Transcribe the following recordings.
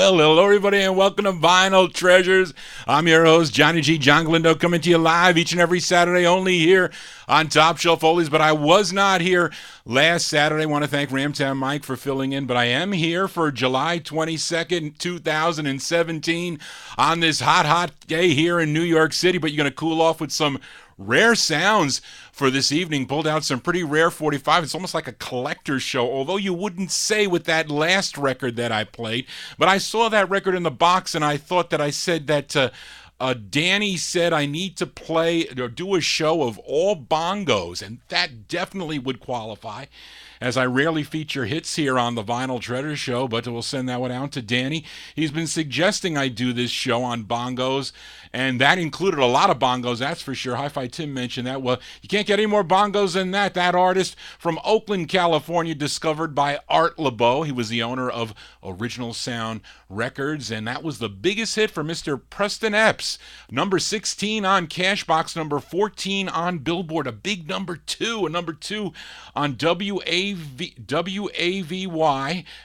Well, hello everybody and welcome to Vinyl Treasures. I'm your host, Johnny G. John Galindo, coming to you live each and every Saturday, only here on Top Shelf Oldies. But I was not here last Saturday. I want to thank Ramtown Mike for filling in, but I am here for July 22nd, 2017 on this hot day here in New York City. But you're going to cool off with some rare sounds for this evening. Pulled out some pretty rare 45. It's almost like a collector's show, although you wouldn't say with that last record that I played. But I saw that record in the box and I thought that I said that Danny said I need to play or do a show of all bongos, and that definitely would qualify, as I rarely feature hits here on the Vinyl Treasure Show, but we'll send that one out to Danny. He's been suggesting I do this show on bongos, and that included a lot of bongos, that's for sure. Hi-Fi Tim mentioned that. Well, you can't get any more bongos than that. That artist from Oakland, California, discovered by Art LeBeau. He was the owner of Original Sound Records, and that was the biggest hit for Mr. Preston Epps. Number 16 on Cashbox, number 14 on Billboard, a big number 2, a number 2 on WAVY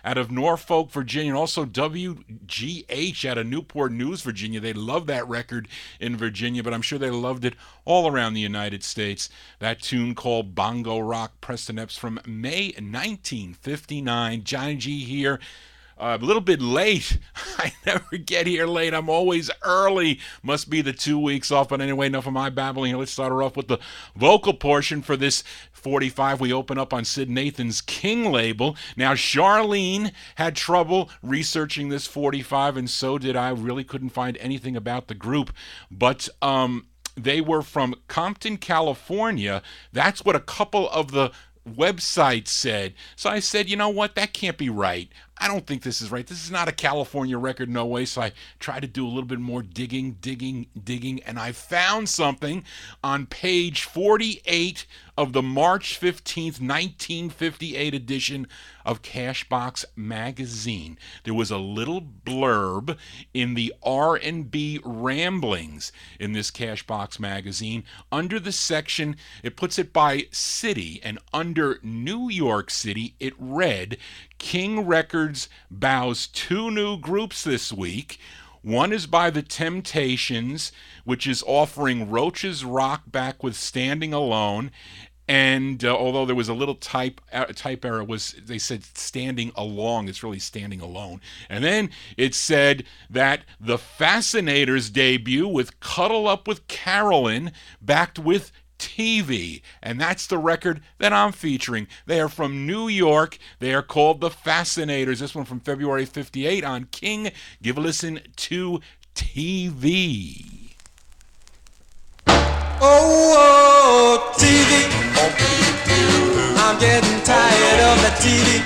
out of Norfolk, Virginia, and also WGH out of Newport News, Virginia. They love that record in Virginia, but I'm sure they loved it all around the United States. That tune called Bongo Rock, Preston Epps from May 1959. Johnny G here. A little bit late. I never get here late. I'm always early. Must be the 2 weeks off. But anyway, enough of my babbling here. Let's start her off with the vocal portion for this 45. We open up on Sid Nathan's King label. Now, Charlene had trouble researching this 45, and so did I. Really couldn't find anything about the group. But they were from Compton, California. That's what a couple of the websites said. So I said, you know what? That can't be right. I don't think this is right. This is not a California record, no way. So I tried to do a little bit more digging, and I found something on page 48 of the March 15th, 1958 edition of Cashbox magazine. There was a little blurb in the R&B Ramblings in this Cashbox magazine. Under the section, it puts it by city, and under New York City, it read, King Records bows 2 new groups this week. One is by The Temptations, which is offering Roach's Rock back with Standing Alone. And although there was a little type error, they said Standing Along. It's really Standing Alone. And then it said that the Fascinators debut with Cuddle Up with Carolyn, backed with TV, and that's the record that I'm featuring. They are from New York. They are called the Fascinators. This one from February 58 on King. Give a listen to TV. Oh, TV. I'm getting tired of the TV.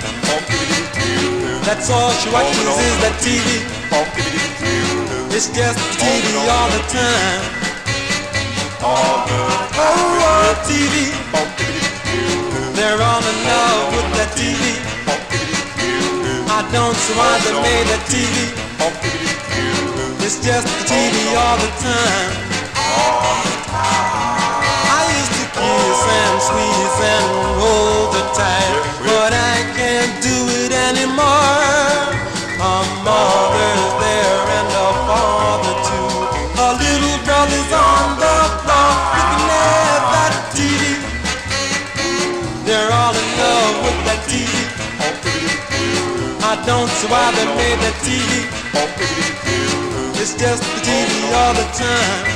That's all she watches is the TV. It's just TV all the time. Oh, TV. They're all in love with the TV. I don't see why they made the TV. It's just the TV all the time. I used to kiss and squeeze and hold her tight, but I can't do it anymore. A mother's there and a father too. A little brother's on the floor looking at that TV. They're all in love with that TV. I don't see why they made that TV. It's just the TV all the time.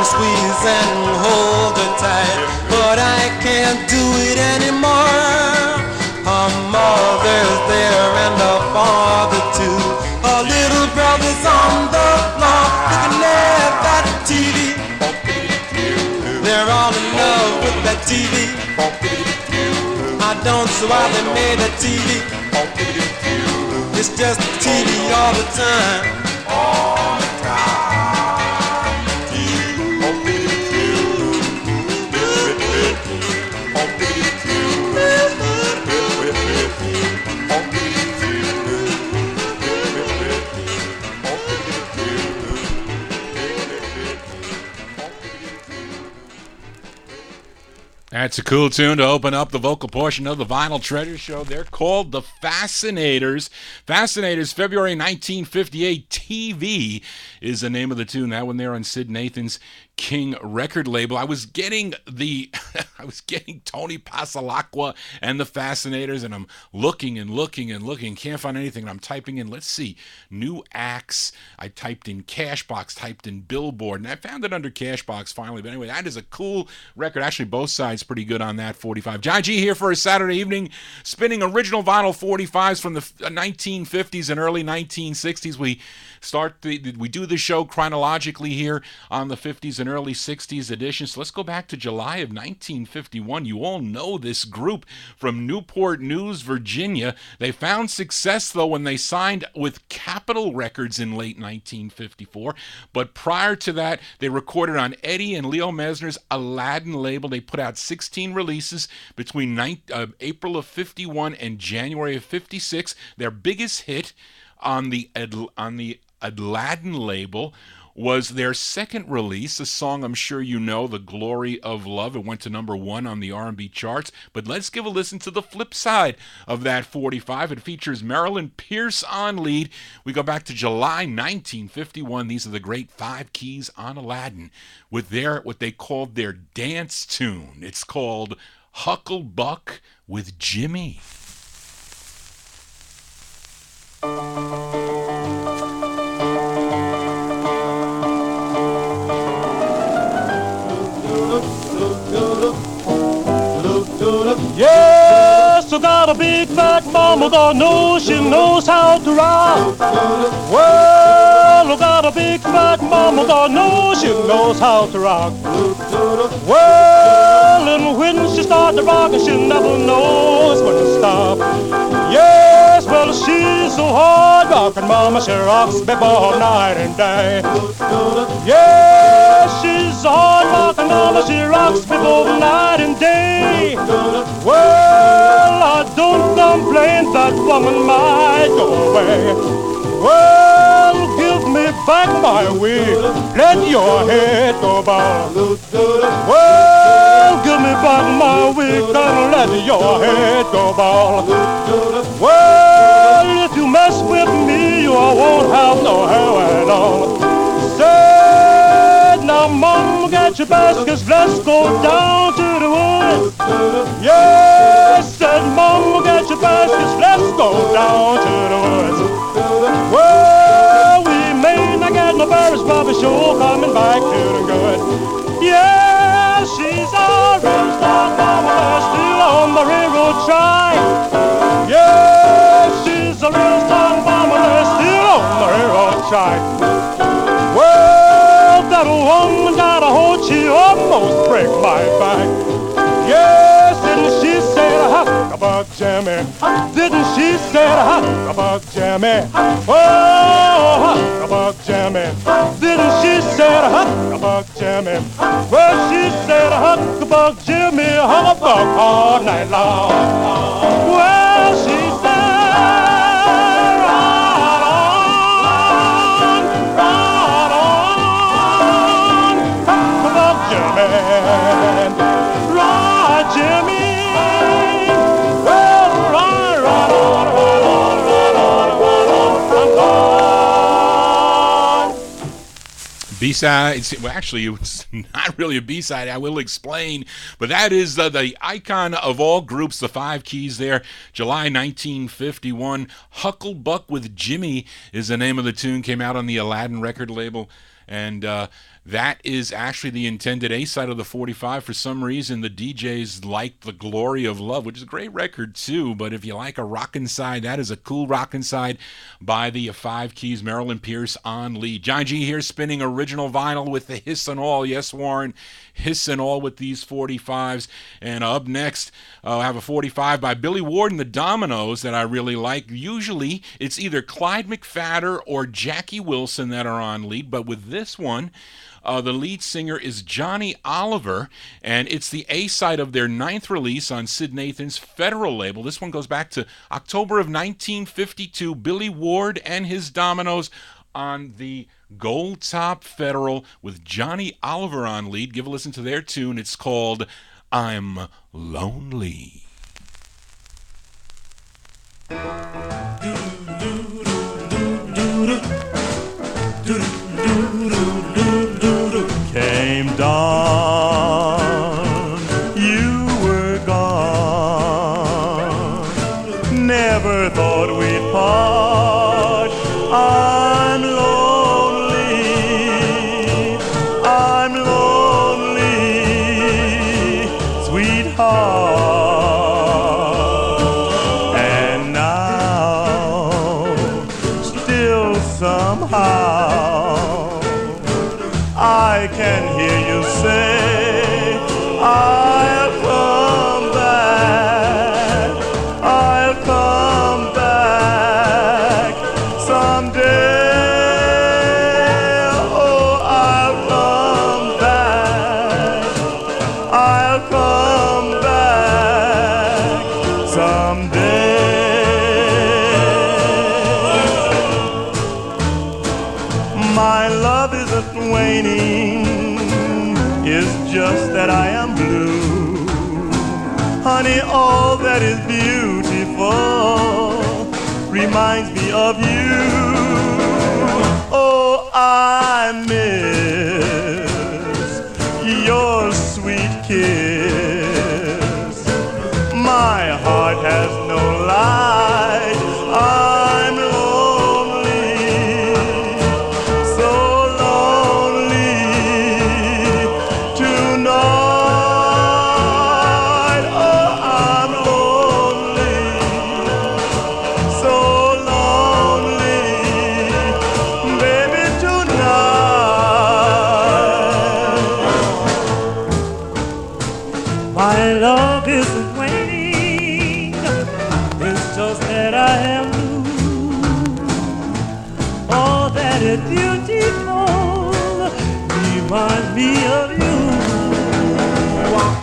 Squeeze and hold her tight, but I can't do it anymore. Her mother's there and her father too. Her little brother's on the floor looking at that TV. They're all in love with that TV. I don't see why they made the TV. It's just TV all the time. All the That's a cool tune to open up the vocal portion of the Vinyl Treasure Show. They're called the Fascinators. Fascinators, February 1958. TV is the name of the tune. That one there on Sid Nathan's King record label. I was getting Tony Pasalacqua and the Fascinators, and I'm looking and looking and looking, can't find anything, and I'm typing in, let's see, new acts. I typed in Cashbox, typed in Billboard, and I found it under Cashbox finally. But anyway, that is a cool record. Actually, both sides pretty good on that 45. Johnny G here for a Saturday evening, spinning original vinyl 45s from the 1950s and early 1960s. We do the show chronologically here on the 50s and early 60s editions. So let's go back to July of 1951. You all know this group from Newport News, Virginia. They found success, though, when they signed with Capitol Records in late 1954. But prior to that, they recorded on Eddie and Leo Mesner's Aladdin label. They put out 16 releases between April of 51 and January of 56. Their biggest hit on the Aladdin label was their second release, a song I'm sure you know, The Glory of Love. It went to number 1 on the R&B charts. But let's give a listen to the flip side of that 45. It features Marilyn Pierce on lead. We go back to July 1951. These are the great 5 keys on Aladdin with what they called their dance tune. It's called Hucklebuck with Jimmy. Yes, I got a big fat mama, God knows she knows how to rock. Well, I got a big fat mama, God knows she knows how to rock. Well, and when she starts to rock, she never knows when to stop. Yes, well, she's so hard rockin', mama, she rocks me all night and day. Yes, she's so hard rockin', mama, she rocks me both night and day. Well, I don't complain, that woman might go away. Well, give me back my wig, let your head go bald. Well, give me back my wig and let your head go bald. Well, if you mess with me, you won't have no hair at all. Said, now mama, get your baskets, let's go down to the woods. Yes, said mama, get your baskets, let's go down to the woods. Well, we may not get no berries, but we're sure coming back to the good. Yeah, she's a real star mama, still on the railroad track. Yeah, she's a real star mama, still on the railroad track. Well, that woman got a hold, she almost break my back. Yes, didn't she say hucklebuck Jimmy? Didn't she say hucklebuck Jimmy? Oh, hucklebuck Jimmy. Didn't she say hucklebuck Jimmy? Well, she said hucklebuck Jimmy, hucklebuck all night long. Well, she said right on, hucklebuck Jimmy. Jimmy, well, right on. B-side, well, actually, it's not really a B-side, I will explain, but that is the icon of all groups, the 5 keys there, July 1951. Hucklebuck with Jimmy is the name of the tune, came out on the Aladdin record label. And that is actually the intended A-side of the 45. For some reason, the DJs liked The Glory of Love, which is a great record too, but if you like a rockin' side, that is a cool rockin' side by the Five Keys, Marilyn Pierce on lead. Johnny G here spinning original vinyl with the hiss and all. Yes, Warren, hiss and all with these 45s. And up next, I have a 45 by Billy Ward and the Dominoes that I really like. Usually, it's either Clyde McPhatter or Jackie Wilson that are on lead, but with this one, the lead singer is Johnny Oliver, and it's the A-side of their 9th release on Sid Nathan's Federal label. This one goes back to October of 1952. Billy Ward and his Dominoes on the Gold Top Federal with Johnny Oliver on lead. Give a listen to their tune. It's called I'm Lonely. Came dawn, you were gone. Never thought we'd part. I'm lonely, sweetheart. And now, still somehow, I can hear you say, I'll come back someday. Oh, I'll come back someday. My love isn't waning, it's just that I am blue. Honey, all that is beautiful reminds me of you. Oh, I miss your sweet kiss. My heart has no light. I'm love isn't waning, it's just that I am blue. All that is beautiful reminds me of you.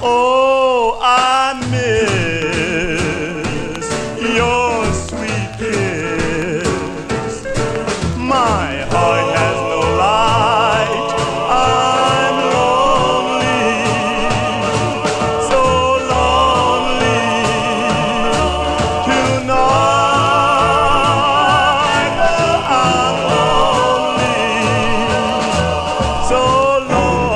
Oh, I miss your sweet kiss. My heart has no light. I'm lonely, so lonely tonight. Oh, I'm lonely, so lonely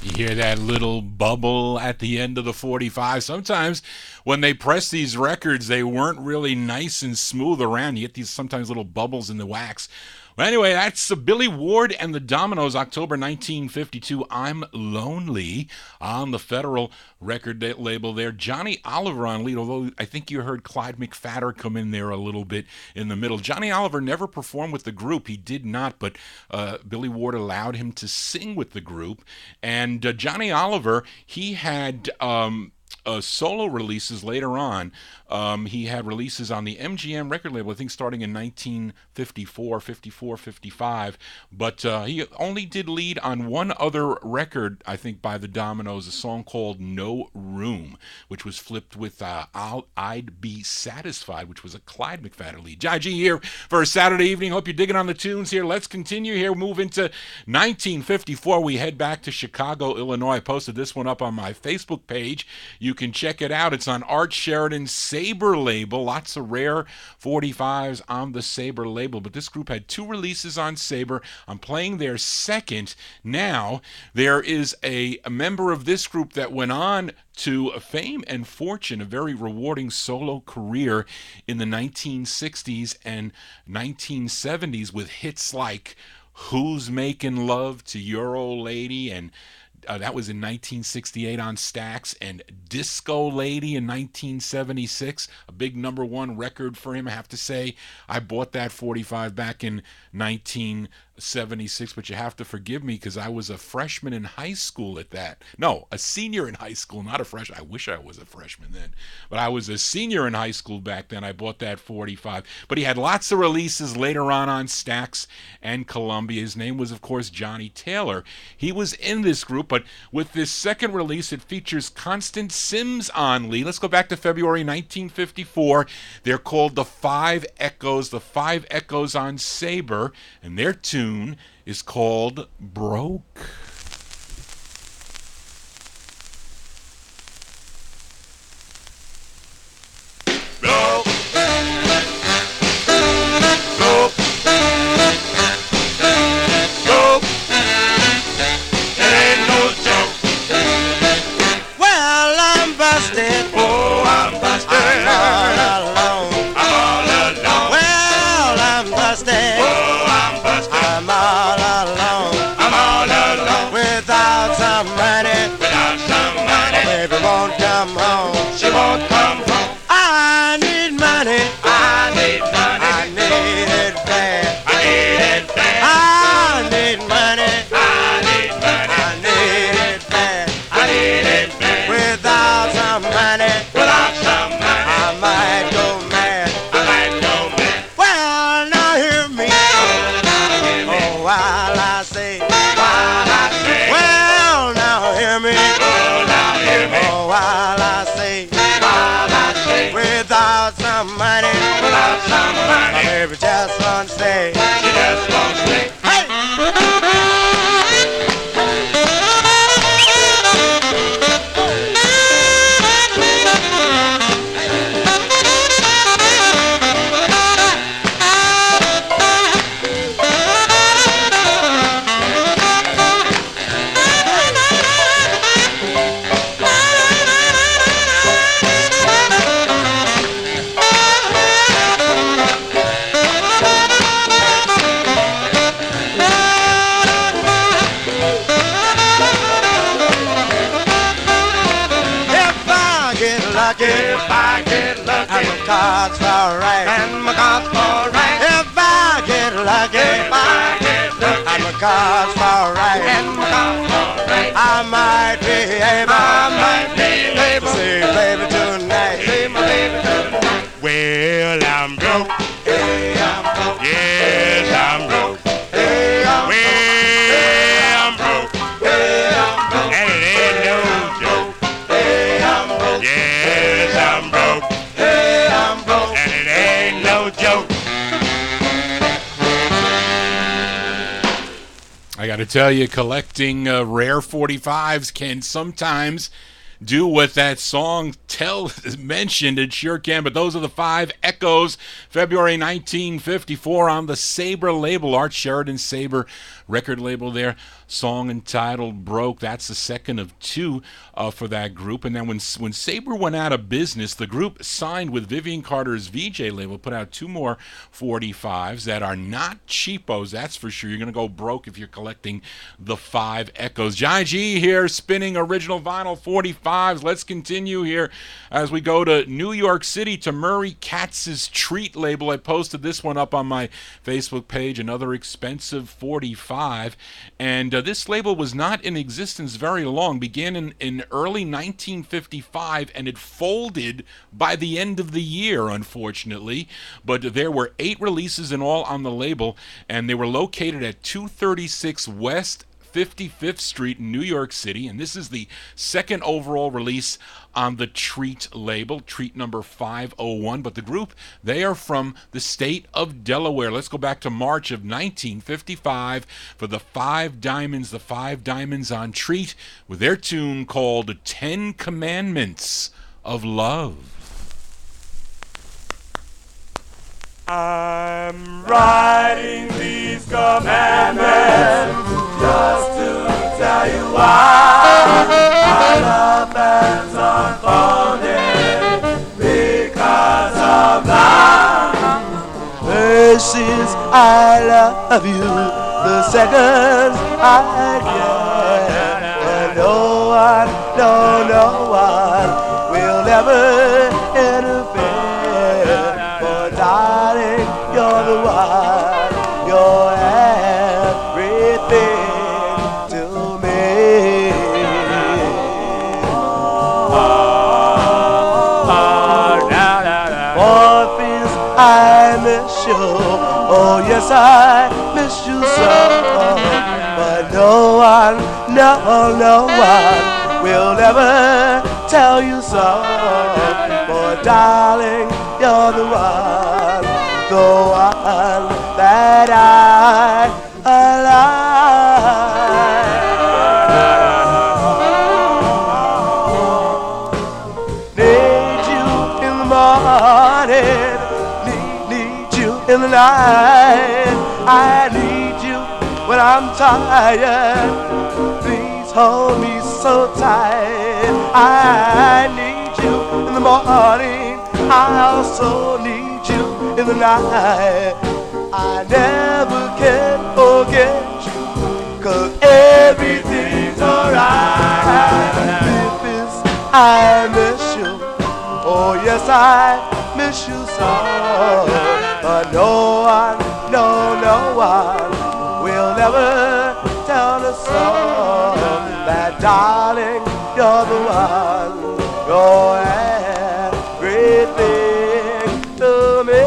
You hear that little bubble at the end of the 45. Sometimes when they press these records, they weren't really nice and smooth around. You get these sometimes little bubbles in the wax. Well, anyway, that's Billy Ward and the Dominoes, October 1952, I'm Lonely, on the Federal record label there. Johnny Oliver on lead, although I think you heard Clyde McPhatter come in there a little bit in the middle. Johnny Oliver never performed with the group. He did not, but Billy Ward allowed him to sing with the group. And Johnny Oliver, he had solo releases later on. He had releases on the MGM record label, I think starting in 1954, 54, 55. But he only did lead on one other record, I think, by the Dominoes, a song called No Room, which was flipped with I'd Be Satisfied, which was a Clyde McPhatter lead. Jai G here for a Saturday evening. Hope you're digging on the tunes here. Let's continue here. Move into 1954. We head back to Chicago, Illinois. I posted this one up on my Facebook page. You can check it out. It's on Art Sheridan's Saber label. Lots of rare 45s on the Saber label. But this group had 2 releases on Saber. I'm playing their second now. There is a member of this group that went on to fame and fortune, a very rewarding solo career in the 1960s and 1970s with hits like Who's Making Love to Your Old Lady, and that was in 1968 on Stax, and Disco Lady in 1976, a big #1 record for him, I have to say. I bought that 45 back in 1976, but you have to forgive me because I was a freshman in high school at that. No, a senior in high school, not a freshman. I wish I was a freshman then, but I was a senior in high school back then. I bought that 45. But he had lots of releases later on Stax and Columbia. His name was, of course, Johnny Taylor. He was in this group, but with this second release, it features Constance Sims on lead. Let's go back to February 1954. They're called the Five Echoes. The Five Echoes on Saber, and their tune is called Broke. I tell you, collecting rare 45s can sometimes do what that song mentioned. It sure can. But those are the Five Echoes, February 1954 on the Saber label, Art Sheridan Saber record label there. Song entitled Broke. That's the second of 2 for that group. And then when Saber went out of business, the group signed with Vivian Carter's VJ label, put out 2 more 45s that are not cheapos, that's for sure. You're going to go broke if you're collecting the Five Echoes. Johnny G here, spinning original vinyl 45s. Let's continue here as we go to New York City to Murray Katz's Treat label. I posted this one up on my Facebook page, another expensive 45. And this label was not in existence very long, began in early 1955, and it folded by the end of the year, unfortunately. But there were 8 releases in all on the label, and they were located at 236 West 55th Street in New York City, and this is the second overall release on the Treat label, Treat number 501. But the group, they are from the state of Delaware. Let's go back to March of 1955 for the Five Diamonds on Treat, with their tune called 10 Commandments of Love. I'm writing these commandments just to tell you why our love has unfolded because of love. First is I love you, the second I get. But no one will ever interfere. For darling, you're the one, you're everything to me. One thing I miss you, oh yes I miss you so. But no one will ever tell you so. For darling, you're the one that I love. Need you in the morning, need you in the night. I need you when I'm tired. Please hold me so tight. I need you in the morning. I also need you in the night. I never can forget you, 'cause everything's alright. Memphis, I miss you. Oh yes, I miss you so. But no one will ever tell us so. That darling, you're the one, you're everything to me.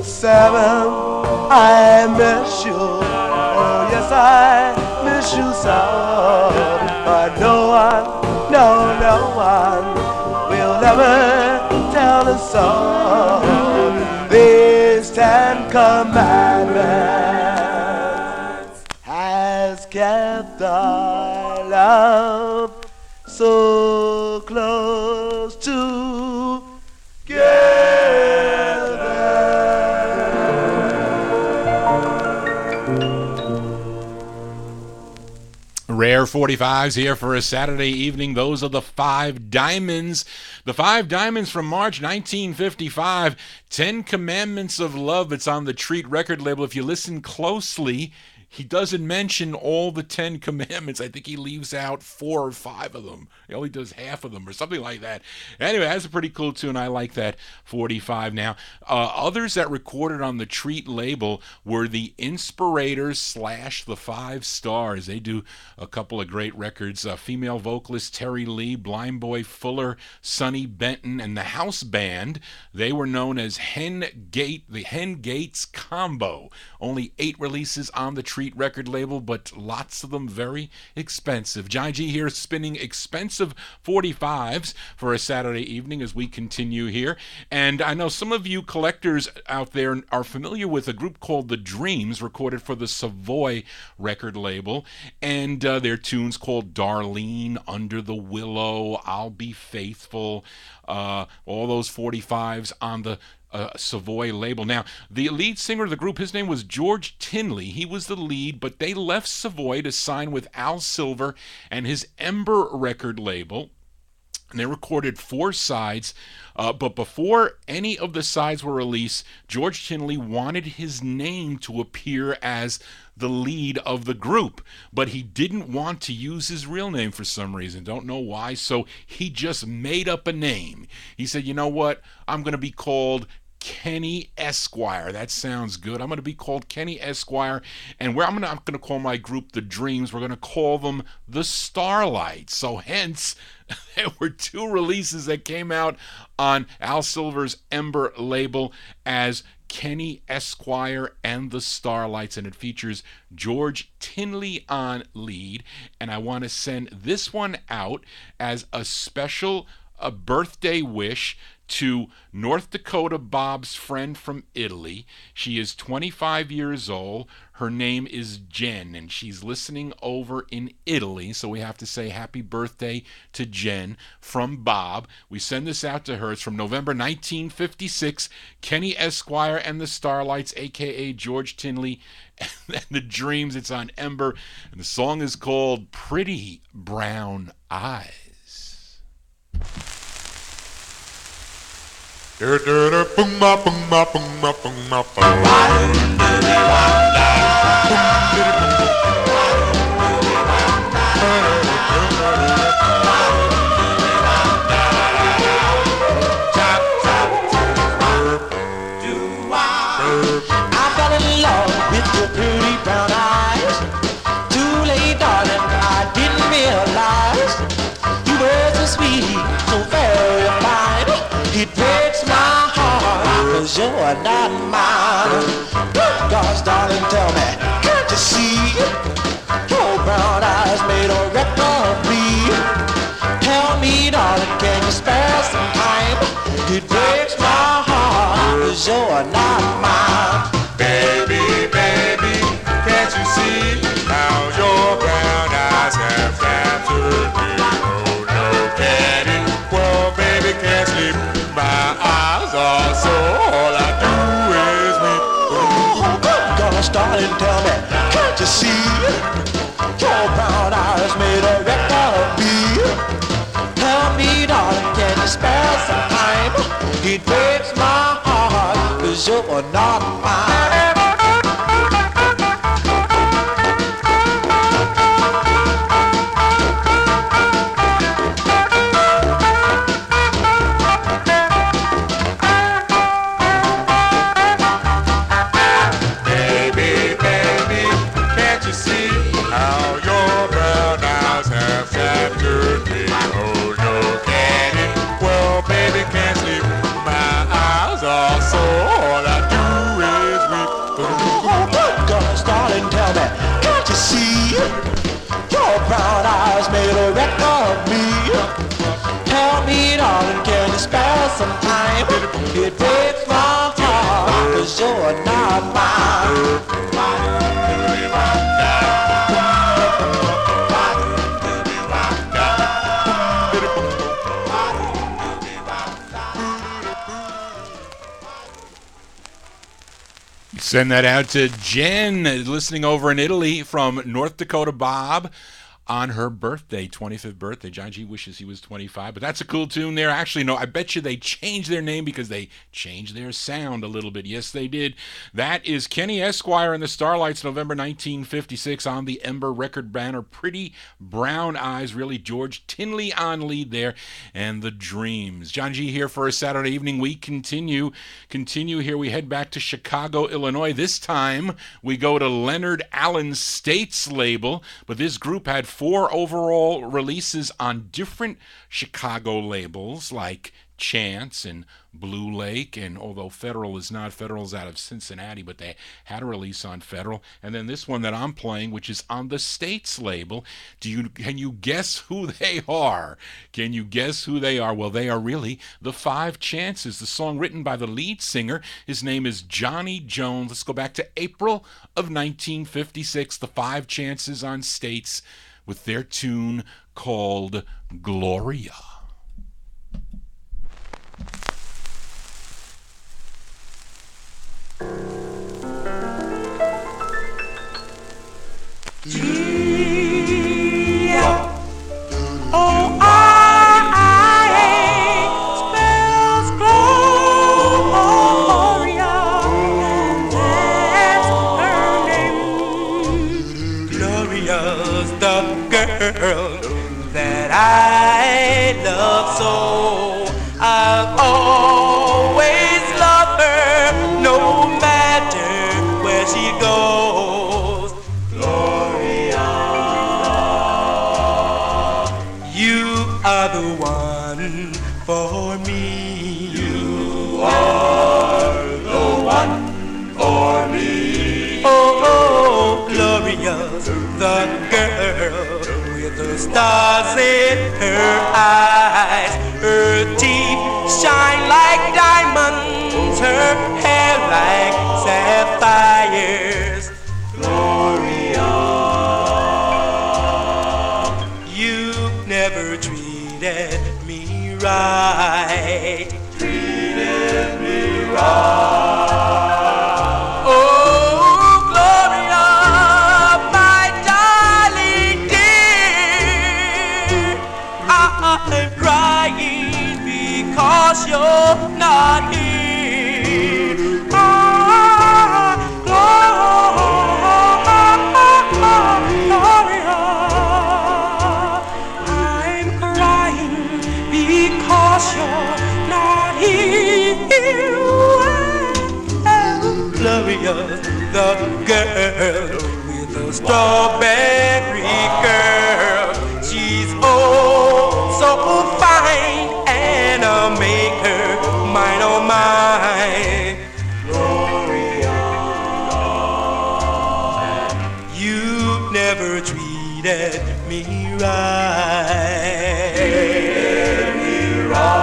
7, I miss you. Oh yes, I miss you so. But no one will ever tell us so. These 10 commandments has kept our love so close together. Rare 45s here for a Saturday evening. Those are the Five Diamonds. The Five Diamonds from March 1955. 10 Commandments of Love. It's on the Treat record label. If you listen closely, he doesn't mention all the 10 commandments. I think he leaves out 4 or 5 of them. He only does half of them or something like that. Anyway, that's a pretty cool tune. I like that 45 now. Others that recorded on the Treat label were the Inspirators / the Five Stars. They do a couple of great records. Female vocalist Terry Lee, Blind Boy Fuller, Sonny Benton, and the house band. They were known as the Hen Gates Combo. Only 8 releases on the Treat record label, but lots of them very expensive. Johnny G here spinning expensive 45s for a Saturday evening as we continue here. And I know some of you collectors out there are familiar with a group called The Dreams, recorded for the Savoy record label, and their tunes called Darlene, Under the Willow, I'll Be Faithful, all those 45s on the Savoy label. Now, the lead singer of the group, his name was George Tinley. He was the lead, but they left Savoy to sign with Al Silver and his Ember record label. And they recorded 4 sides, but before any of the sides were released, George Tinley wanted his name to appear as the lead of the group, but he didn't want to use his real name for some reason. Don't know why, so he just made up a name. He said, you know what, I'm going to be called Kenny Esquire. That sounds good. I'm going to be called Kenny Esquire, and I'm not going to call my group The Dreams. We're going to call them The Starlights. So hence, there were two releases that came out on Al Silver's Ember label as Kenny Esquire and the Starlights, and it features George Tinley on lead. And I want to send this one out as a special birthday wish to North Dakota Bob's friend from Italy. She is 25 years old. Her name is Jen, and she's listening over in Italy. So we have to say happy birthday to Jen from Bob. We send this out to her. It's from November 1956. Kenny Esquire and the Starlights, a.k.a. George Tinley and the Dreams. It's on Ember, and the song is called Pretty Brown Eyes. You're not mine. Gosh, darling, tell me, can't you see? Your brown eyes made a wreck of me. Tell me, darling, can you spare some time? It breaks my heart, 'cause you're not mine. Baby, baby, can't you see how your brown eyes have captured me? Oh no, can it? Well, baby, can't sleep. My eyes are so. Darling, tell me, can't you see? Your brown eyes made a wreck of me. Tell me, darling, can you spare some time? It breaks my heart, 'cause you're not mine. Brown eyes made a wreck of me. Tell me, darling, can you spare some time? It breaks my heart, 'cause you're not mine. Send that out to Jen, listening over in Italy from North Dakota Bob on her birthday, 25th birthday. John G wishes he was 25, but that's a cool tune there. Actually, no, I bet you they changed their name because they changed their sound a little bit. Yes, they did. That is Kenny Esquire and the Starlights, November 1956 on the Ember record banner. Pretty Brown Eyes, really George Tinley on lead there, and the Dreams. John G here for a Saturday evening. We continue here. We head back to Chicago, Illinois. This time we go to Leonard Allen State's label, but this group had 4 overall releases on different Chicago labels like Chance and Blue Lake, and although Federal is not, Federal's out of Cincinnati, but they had a release on Federal. And then this one that I'm playing, which is on the States label. Can you guess who they are? Can you guess who they are? Well, they are really the Five Chances, the song written by the lead singer. His name is Johnny Jones. Let's go back to April of 1956, the Five Chances on States with their tune called Gloria. Spells Gloria, and that's her name. Gloria's the girl that I love so. I've always loved her. are the one for me. You are the one for me. Oh, Gloria, the girl with the stars in her eyes. Her teeth shine like diamonds, her hair like sapphires. Gloria, You never treated me right. treated me right. Oh, Gloria, my darling dear, I'm crying because you're not here. Gloria, I'm crying because you're not here. Gloria, the girl with the strawberry curl. She's oh so fine, and I'll make her mine, oh mine. You never treated me right. Treated me right.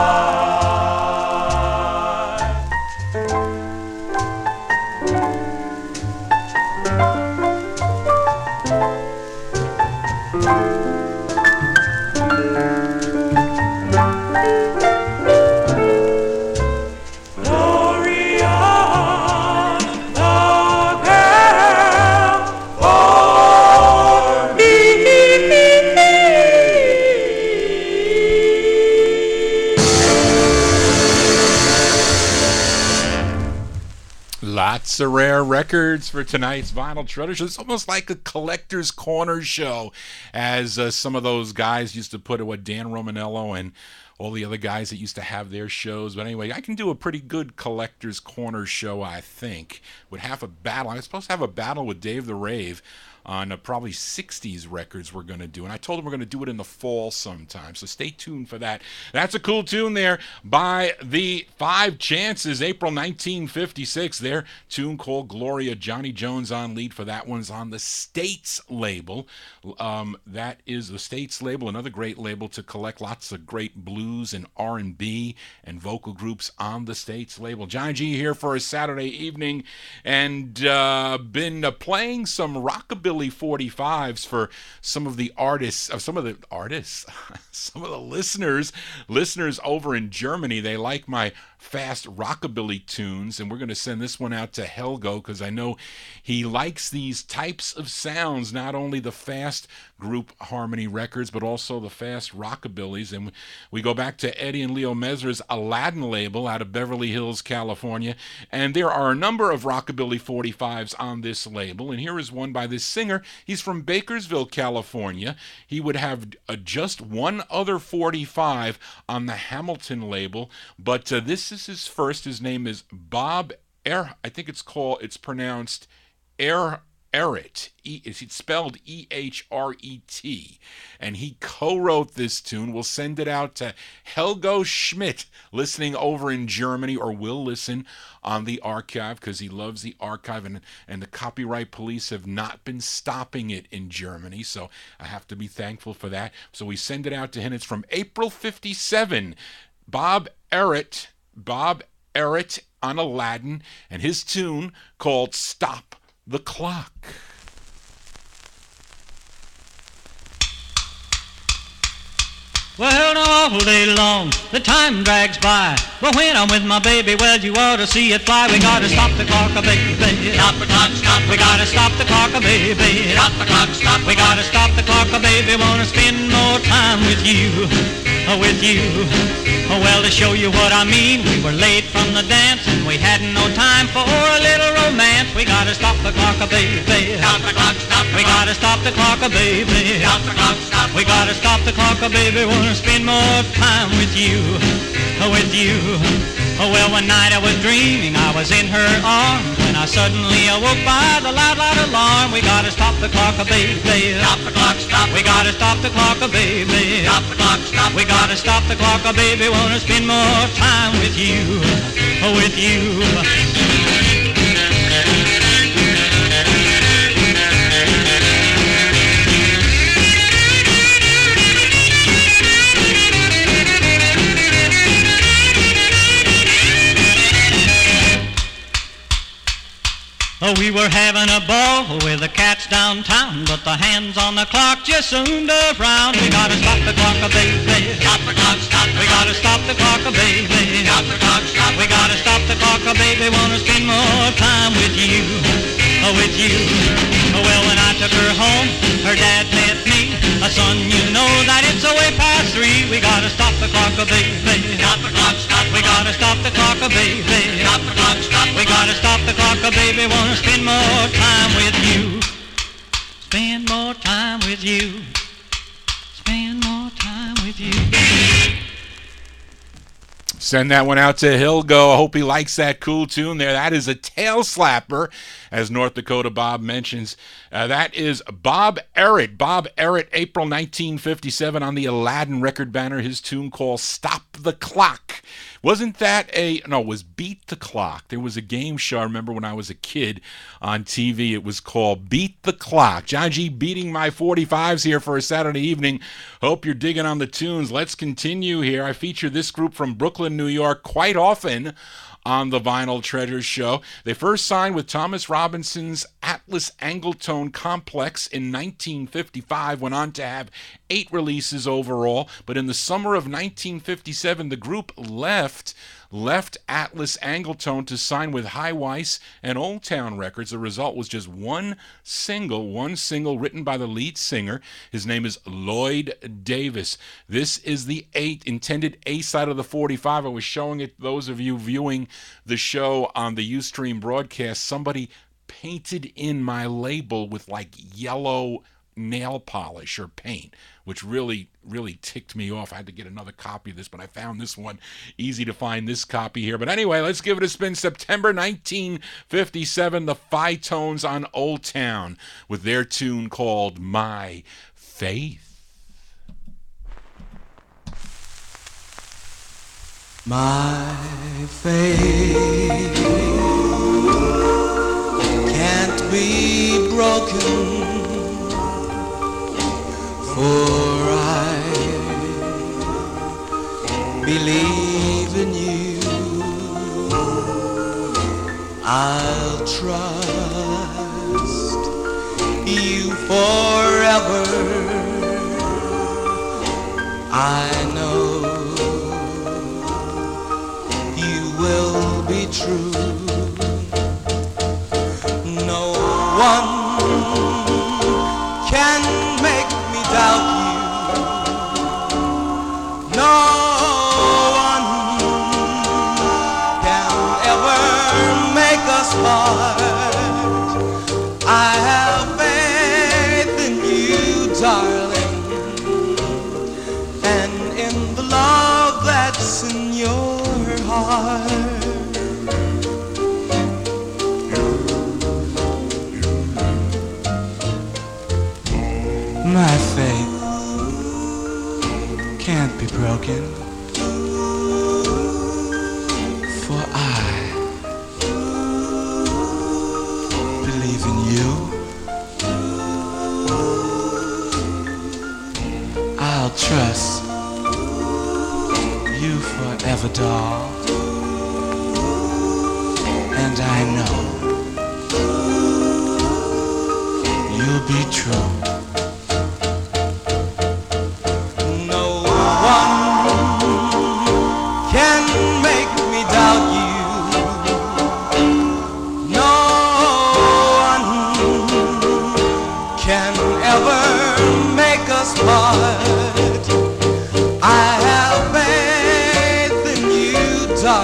Lots of rare records for tonight's Vinyl Treasure Show. It's almost like a collector's corner show, as some of those guys used to put it, what Dan Romanello and all the other guys that used to have their shows. But anyway, I can do a pretty good collector's corner show, I think, with half a battle. I was supposed to have a battle with Dave the Rave on probably 60s records we're going to do. And I told him we're going to do it in the fall sometime. So stay tuned for that. That's a cool tune there by the Five Chances, April 1956. Their tune called Gloria. Johnny Jones on lead for that one's on the States label. That is the States label, another great label to collect lots of great blues and R&B and vocal groups on the States label. Johnny G here for a Saturday evening, and been playing some rockabilly 45s for some of the listeners over in Germany. They like my fast rockabilly tunes, and we're going to send this one out to Helgo because I know he likes these types of sounds, not only the fast group harmony records but also the fast rockabillys. And we go back to Eddie and Leo Messer's Aladdin label out of Beverly Hills, California, and there are a number of rockabilly 45s on this label, and here is one by this singer. He's from Bakersville, California. He would have just one other 45 on the Hamilton label, but this is his first. His name is Bob I think it's pronounced Ehret. It's spelled E-H-R-E-T. And he co-wrote this tune. We'll send it out to Helgo Schmidt, listening over in Germany, or will listen on the archive because he loves the archive, and the copyright police have not been stopping it in Germany. So I have to be thankful for that. So we send it out to him. It's from April 57. Bob Ehret on Aladdin, and his tune called Stop the Clock. Well, now all day long, the time drags by. But when I'm with my baby, well, you ought to see it fly. We gotta stop the clock, baby. Stop the clock, stop. We gotta stop the clock, baby. Stop the clock, stop. We gotta stop the clock, baby. Wanna spend more time with you, with you. Well, to show you what I mean, we were late from the dance and we hadn't no time for a little romance. We gotta stop the clock, baby. Stop the clock, stop. We gotta stop the clock, baby. Stop the clock, stop. We gotta stop the clock, baby. Wanna spend more time with you, with you. Oh, well, one night I was dreaming I was in her arms when I suddenly awoke by the loud, loud alarm. We gotta stop the clock, baby. Stop the clock, stop. We gotta stop the clock, baby. Stop the clock, stop. We gotta stop the clock, baby. Wanna spend more time with you, with you. Oh, we were having a ball with the cats downtown, but the hands on the clock just zoomed around. We gotta stop the clock, baby. Stop the clock, stop. We gotta stop the clock, baby. Stop the clock, stop. We gotta stop the clock, baby. Wanna spend more time with you, with you. Well, when I took her home, her dad met me. Son, you know that it's way past 3. We gotta stop the clock, baby. Stop the clock, stop. We gotta stop the clock, baby. Stop the clock, stop. We gotta stop the clock, baby. Wanna spend more time with you. Spend more time with you. Spend more time with you. Send that one out to Hilgo. I hope he likes that cool tune there. That is a tail slapper, as North Dakota Bob mentions. That is Bob Errett. Bob Errett, April 1957 on the Aladdin record banner. His tune called Stop the Clock. Wasn't that it was Beat the Clock. There was a game show, I remember when I was a kid on TV. It was called Beat the Clock. John G beating my 45s here for a Saturday evening. Hope you're digging on the tunes. Let's continue here. I feature this group from Brooklyn, New York quite often on the Vinyl Treasure Show. They first signed with Thomas Robinson's Atlas Angletone Complex in 1955, went on to have 8 releases overall, but in the summer of 1957, the group left Atlas Angletone to sign with High Weiss and Old Town Records. The result was just one single written by the lead singer. His name is Lloyd Davis. This is the intended A-side of the 45. I was showing it, those of you viewing the show on the Ustream broadcast. Somebody painted in my label with like yellow nail polish or paint, which really ticked me off. I had to get another copy of this, but I found this one. Easy to find this copy here. But anyway, let's give it a spin. September 1957, the Phi-Tones on Old Town with their tune called My Faith. My faith can't be broken, for I believe in you. I'll trust you forever. I know you will be true. No one can make me doubt you. No one can ever make us part. I have faith in you, darling, and in the love that's in your heart. My faith can't be broken, for I believe in you. I'll trust you forever, doll, and I know you'll be true. I have faith in you, darling.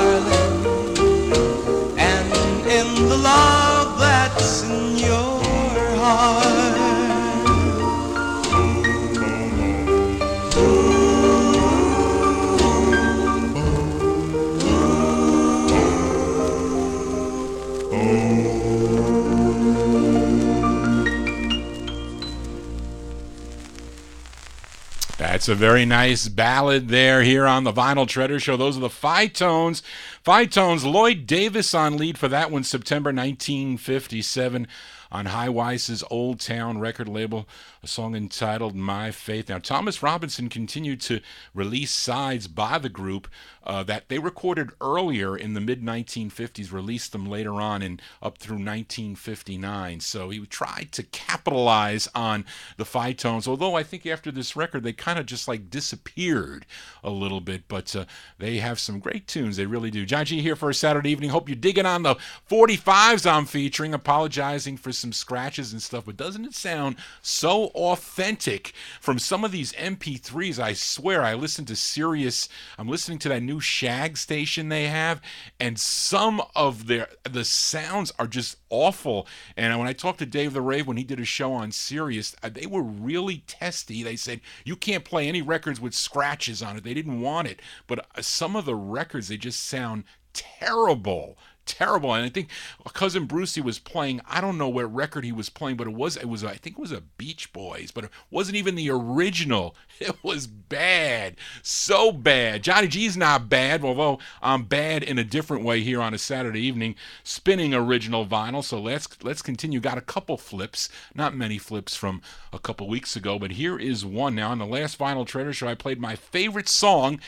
a very nice ballad there here on the Vinyl Treasure Show. Those are the Phi-Tones. Phi-Tones, Lloyd Davis on lead for that one, September 1957. On High Weiss's Old Town record label, a song entitled My Faith. Now, Thomas Robinson continued to release sides by the group that they recorded earlier in the mid-1950s, released them later on and up through 1959. So he tried to capitalize on the Phi-Tones, although I think after this record they kind of just like disappeared a little bit, but they have some great tunes, they really do. John G here for a Saturday evening. Hope you're digging on the 45s I'm featuring, apologizing for some scratches and stuff, but doesn't it sound so authentic from some of these MP3s? I swear, I listen to Sirius, I'm listening to that new Shag station they have, and some of the sounds are just awful. And when I talked to Dave the Rave when he did a show on Sirius, they were really testy. They said you can't play any records with scratches on it. They didn't want it, but some of the records, they just sound terrible. And I think Cousin Brucey was playing, I don't know what record he was playing, but it was I think it was a Beach Boys, but it wasn't even the original. It was bad, so bad. Johnny G's not bad, although I'm bad in a different way here on a Saturday evening, spinning original vinyl. So let's continue. Got a couple flips, not many flips from a couple weeks ago, but here is one now. On the last Vinyl Treasure Show, I played my favorite song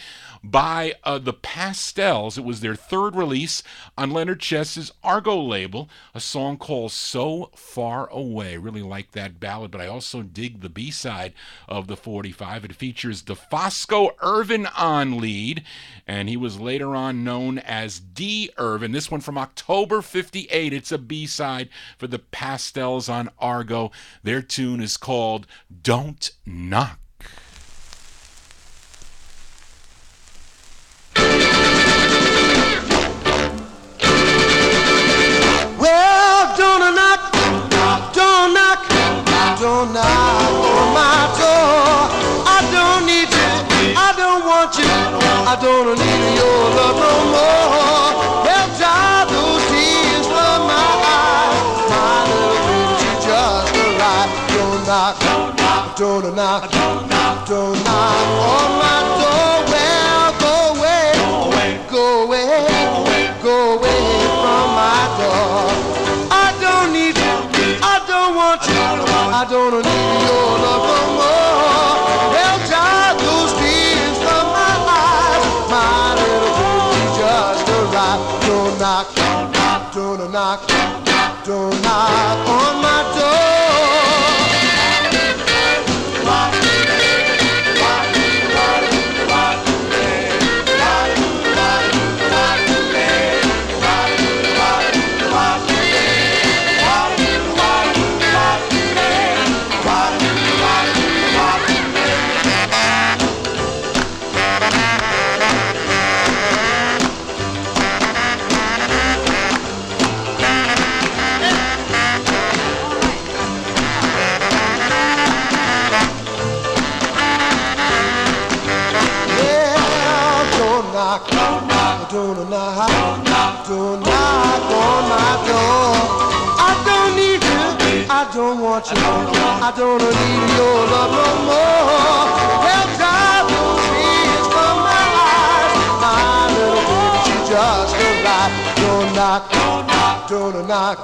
by the Pastels. It was their third release on Leonard Chess's Argo label, a song called So Far Away. Really like that ballad, but I also dig the B-side of the 45. It features DeFosco Irvin on lead, and he was later on known as D. Irvin. This one from October 58. It's a B-side for the Pastels on Argo. Their tune is called Don't Knock. Don't knock on my door. I don't need you, I don't want you, I don't need your love no more. Well, dry those tears from my eyes. My little baby, she just arrived. Don't knock, don't knock, don't knock on my door. Well, go away, go away, go away from my door. I don't need you, I don't want you, I don't need your love no more. Well, dry those tears from my eyes. My little baby just arrived. Don't knock, don't knock, don't knock, don't knock on my door. Don't knock on my door. I don't need you, I don't want you, I don't need your love no more. Well, dry those tears from my eyes. My little baby, she just arrived. Don't knock, don't knock, don't knock,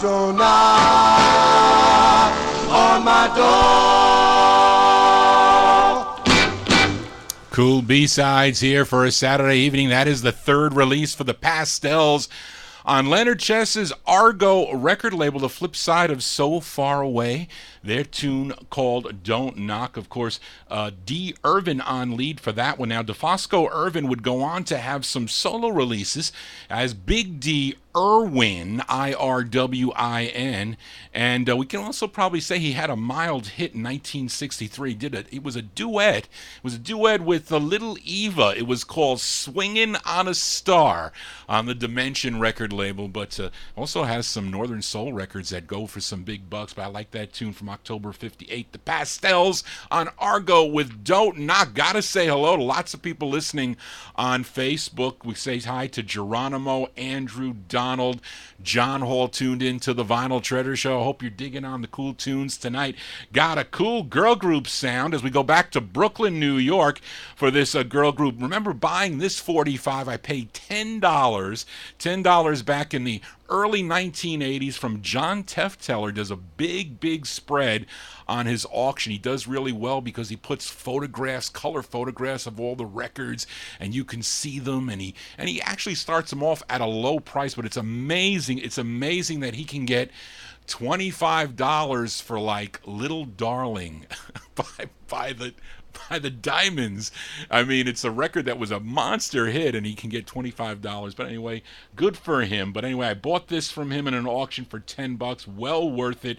don't knock on my door. Cool B-sides here for a Saturday evening. That is the third release for the Pastels on Leonard Chess's Argo record label, the flip side of So Far Away. Their tune called Don't Knock. Of course, D. Irvin on lead for that one. Now, DeFosco Irvin would go on to have some solo releases as Big D Irwin, I-R-W-I-N, and we can also probably say he had a mild hit in 1963. It was a duet. It was a duet with Little Eva. It was called Swingin' on a Star on the Dimension record label, but also has some Northern Soul records that go for some big bucks. But I like that tune from October 58. The Pastels on Argo with Don't Knock. Gotta say hello to lots of people listening on Facebook. We say hi to Geronimo, Andrew, Don, McDonald, John Hall tuned in to the Vinyl Treasure Show. I hope you're digging on the cool tunes tonight. Got a cool girl group sound as we go back to Brooklyn, New York for this girl group. Remember buying this 45, I paid $10 back in the early 1980s from John Tefteller. Does a big spread on his auction. He does really well because he puts photographs, color photographs of all the records, and you can see them, and he actually starts them off at a low price, but it's amazing that he can get $25 for like Little Darling by the Diamonds. I mean, it's a record that was a monster hit, and he can get $25. But anyway, good for him. But anyway, I bought this from him in an auction for $10. Well worth it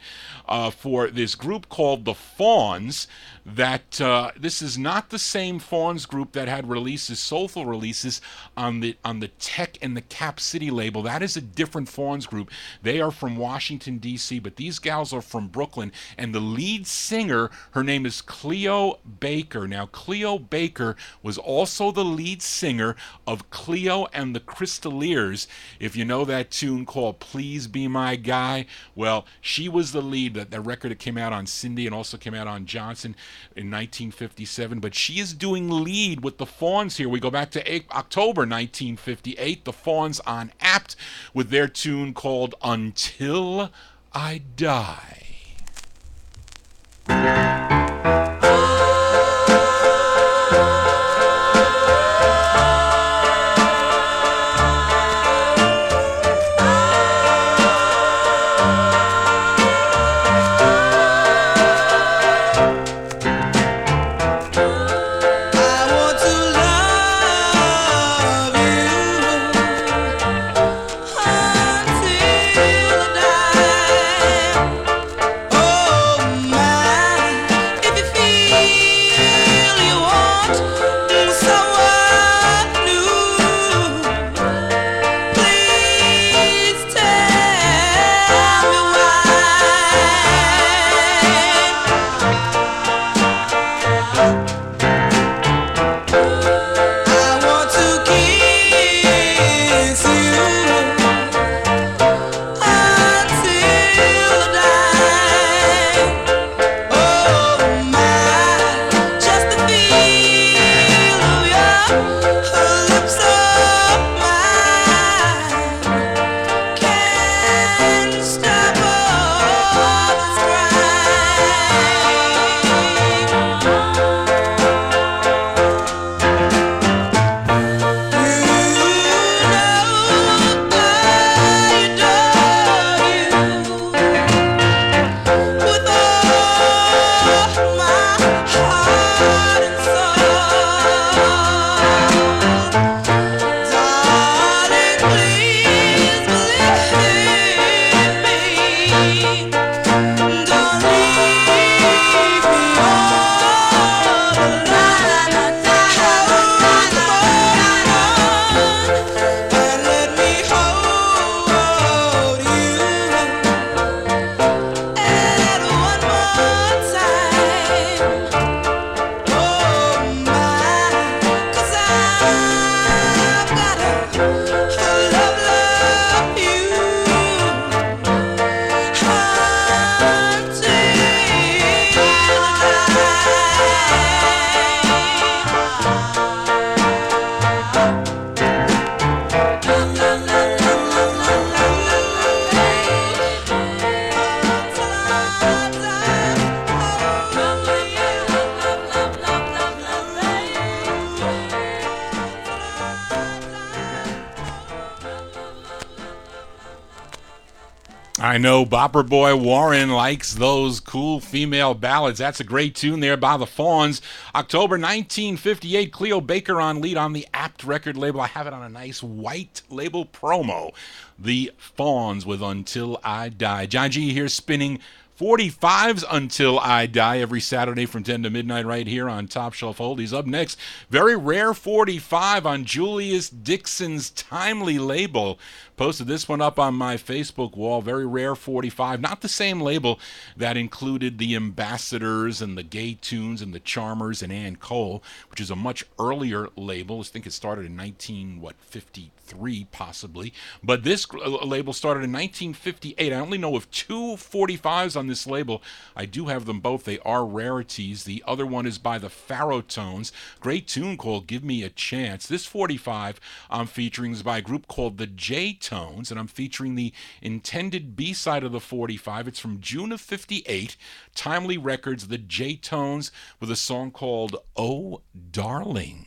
for this group called the Fawns. That this is not the same Fawns group that had releases, soulful releases on the Tech and the Cap City label. That is a different Fawns group. They are from Washington, D.C., but these gals are from Brooklyn. And the lead singer, her name is Cleo Baker. Now, Cleo Baker was also the lead singer of Cleo and the Crystaliers. If you know that tune called Please Be My Guy, well, she was the lead. That record that came out on Cindy and also came out on Johnson in 1957, but she is doing lead with the Fawns here. We go back to October 1958, the Fawns on Apt with their tune called Until I Die. I know Bopper Boy Warren likes those cool female ballads. That's a great tune there by the Fawns. October 1958, Cleo Baker on lead on the Apt record label. I have it on a nice white label promo. The Fawns with Until I Die. John G here spinning 45's Until I Die every Saturday from 10 to midnight right here on Top Shelf Oldies. Up next, very rare 45 on Julius Dixon's Timely label. Posted this one up on my Facebook wall. Very rare 45. Not the same label that included the Ambassadors and the Gay Tunes and the Charmers and Ann Cole, which is a much earlier label. I think it started in 1953 possibly. But this label started in 1958. I only know of two 45s on this label. I do have them both. They are rarities. The other one is by the Pharotones. Great tune called Give Me a Chance. This 45 I'm featuring is by a group called the J-Tones, and I'm featuring the intended B-side of the 45. It's from June of 58. Timely Records, the J-Tones, with a song called Oh Darling.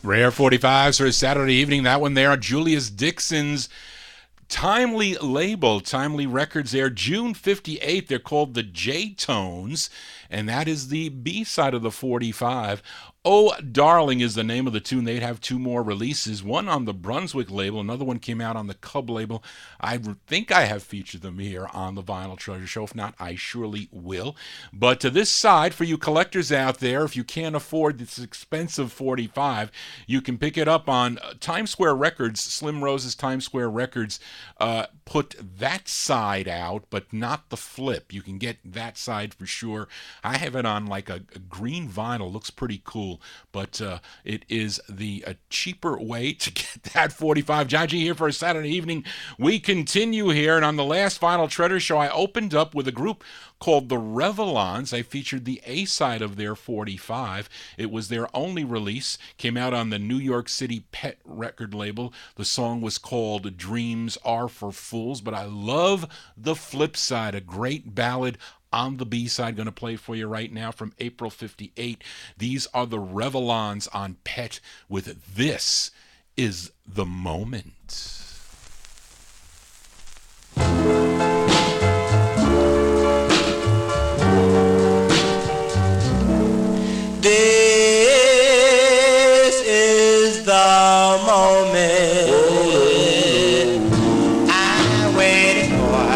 Rare 45s for a Saturday evening. That one there, Julius Dixon's Timely label, Timely Records there, June 58. They're called the J-Tones, and that is the B-side of the 45. Oh Darling is the name of the tune. They'd have two more releases, one on the Brunswick label, another one came out on the Cub label. I think I have featured them here on the Vinyl Treasure Show. If not, I surely will. But to this side, for you collectors out there, if you can't afford this expensive 45, you can pick it up on Times Square Records. Slim Rose's Times Square Records put that side out, but not the flip. You can get that side for sure. I have it on like a green vinyl. Looks pretty cool. But it is the cheaper way to get that 45. John G here for a Saturday evening. We continue here, and on the last Vinyl Treasure Show, I opened up with a group called the Revlons. I featured the A-side of their 45. It was their only release. Came out on the New York City Pet record label. The song was called Dreams Are for Fools, but I love the flip side, a great ballad on the B-side. Going to play for you right now from April 58. These are the Revlons on Pet with This Is the Moment. This is the moment I waited for.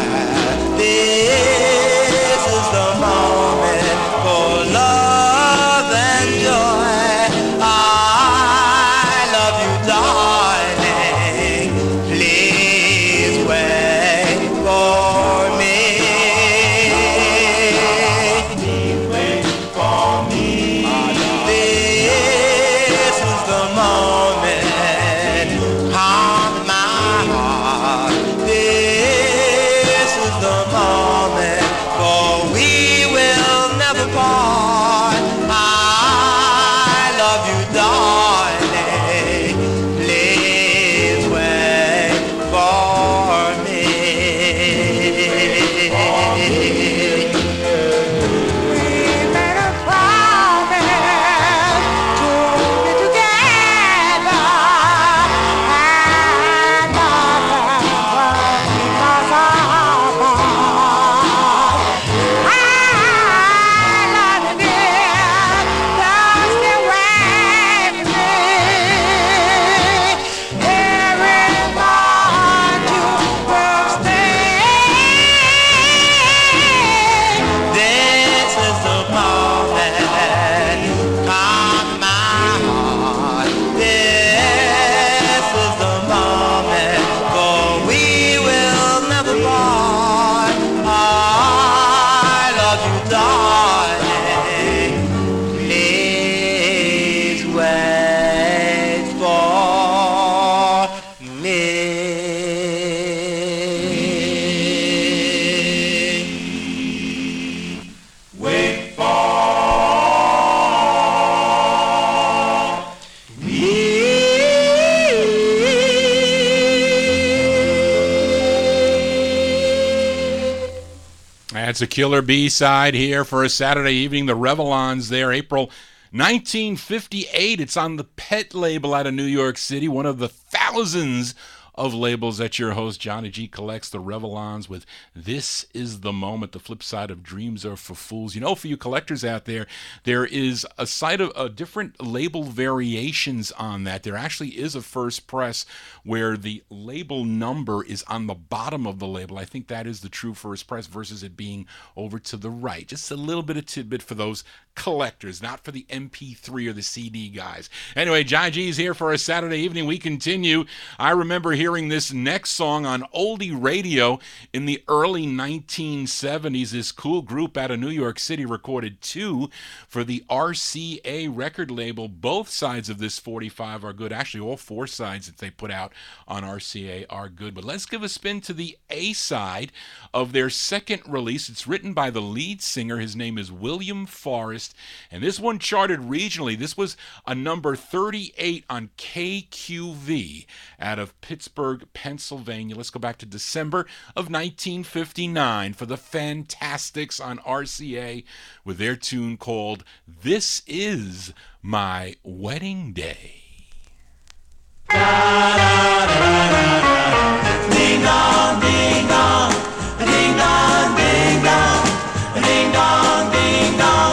This is the moment for love and joy. I love you, darling. That's a killer B-side here for a Saturday evening. The Revlons there, April 1958. It's on the Pet label out of New York City, one of the thousands of labels that your host Johnny G collects. The Revlons with This Is the Moment, the flip side of Dreams Are for Fools. You know, for you collectors out there, there is a side of different label variations on that. There actually is a first press where the label number is on the bottom of the label. I think that is the true first press versus it being over to the right. Just a little bit of tidbit for those collectors, not for the MP3 or the CD guys. Anyway, Johnny G's here for a Saturday evening. We continue. I remember hearing this next song on oldie radio in the early 1970s. This cool group out of New York City recorded two for the RCA record label. Both sides of this 45 are good. Actually, all four sides that they put out on RCA are good. But let's give a spin to the A side of their second release. It's written by the lead singer. His name is William Forrest. And this one charted regionally. This was a number 38 on KQV out of Pittsburgh, Pennsylvania. Let's go back to December of 1959 for the Fantastics on RCA with their tune called This Is My Wedding Day. Ding dong, ding dong, ding dong, ding dong, ding dong, ding dong,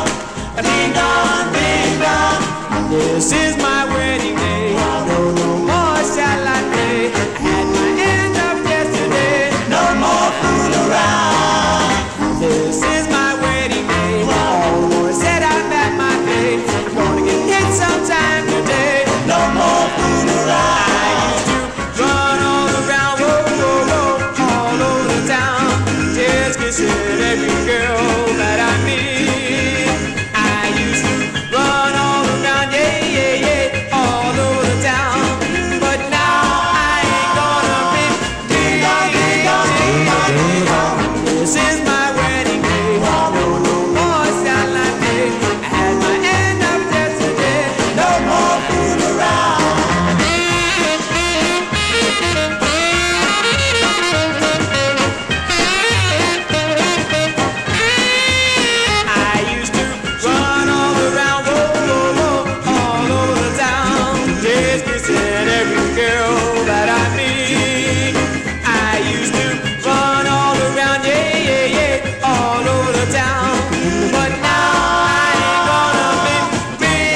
ding dong, ding dong. This is my wedding day. No, no more shall I pay. I had my end up yesterday. No more fool around. This is my wedding day. All Lord said I've had my day. I'm gonna get hit sometime today. No more fool around. I used to run all around, whoa, whoa, whoa, all over the town, just kissing every girl that I meet. I used to run all around, yeah, yeah, yeah, all over the town. But now I ain't gonna be ding dong, ding dong, ding dong, ding dong. This is my wedding day. No, no more shall I pay. I had my end up yesterday. No more fool around. I used to run all around, whoa, whoa, whoa, all over the town, just kissing every girl that I meet. I used to run all around, yeah, yeah, yeah, all over the town. But now I ain't gonna be free.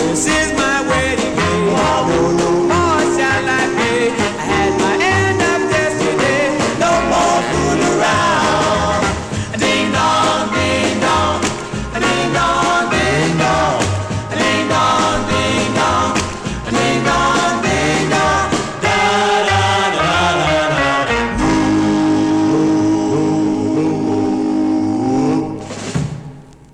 This is my wedding day. No more shall I pay. I had my end up yesterday. No more fool around. Ding dong, ding dong, ding dong, ding dong, ding dong, ding dong, ding dong, ding dong, da da da da da.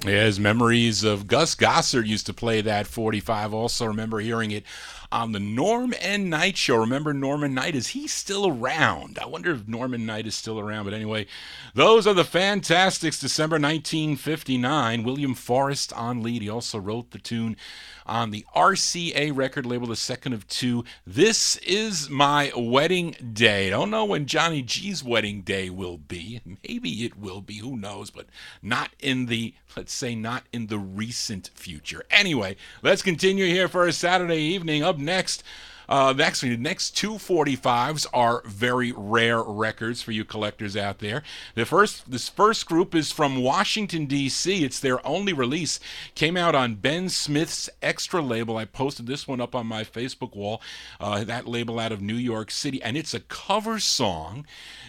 Yes, memories of Gus Gossard used to play that 45. Also remember hearing it on the Norm and Knight show. Remember Norman Knight? Is he still around? I wonder if Norman Knight is still around. But anyway, those are the Fantastics, December 1959. William Forrest on lead. He also wrote the tune on the RCA record label, the second of two. This is my wedding day. Don't know when Johnny G's wedding day will be. Maybe it will be. Who knows? But not in the, let's say, not in the recent future. Anyway, let's continue here for a Saturday evening. Up next, actually, the next two 45s are very rare records for you collectors out there. This first group is from Washington, D.C. It's their only release. Came out on Ben Smith's Extra label. I posted this one up on my Facebook wall, that label out of New York City, and it's a cover song.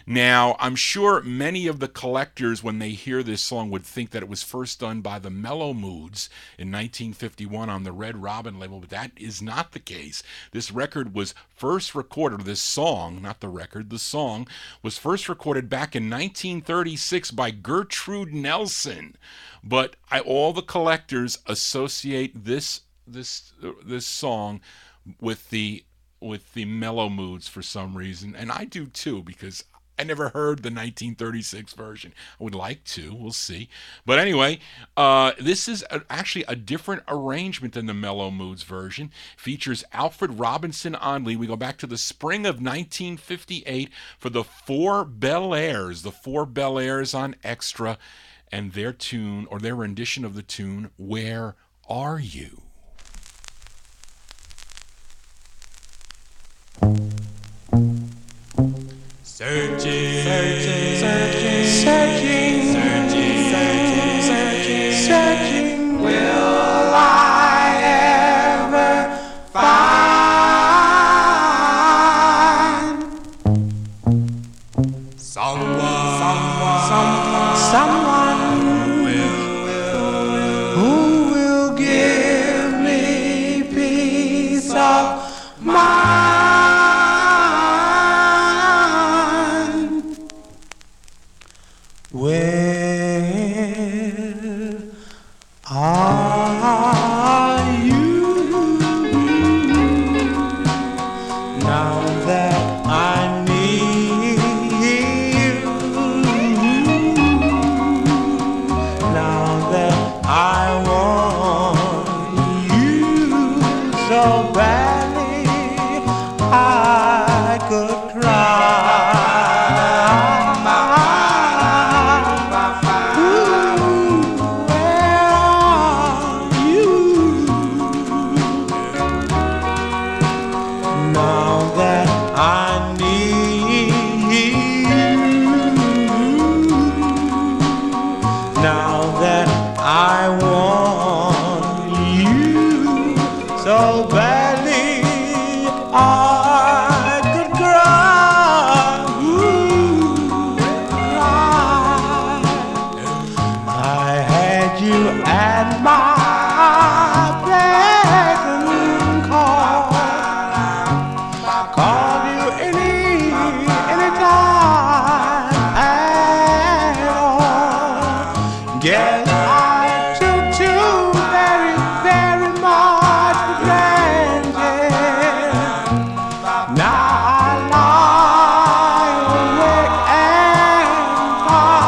Now, I'm sure many of the collectors, when they hear this song, would think that it was first done by the Mellow Moods in 1951 on the Red Robin label, but that is not the case. This record was first recorded, this song, not the record, the song was first recorded back in 1936 by Gertrude Nelson. But all the collectors associate this song with the Mellow Moods for some reason, and I do too, because I never heard the 1936 version. I would like to. We'll see. But anyway, this is actually a different arrangement than the Mellow Moods version. Features Alfred Robinson on lead. We go back to the spring of 1958 for the Four Bel Airs. The Four Bel Airs on Extra, and their tune, or their rendition of the tune, Where Are You? Searching, searching, searching, searching, searching, searching, searching, searching. Will I ever find someone, someone who will give me peace of mind? Where are you now that I need you? Now that I want you so badly, I could cry. So badly I could cry, cry. I had you at my beck and called you anytime at all. Guess I took too very, very much for granted. Now I lie awake and ponder,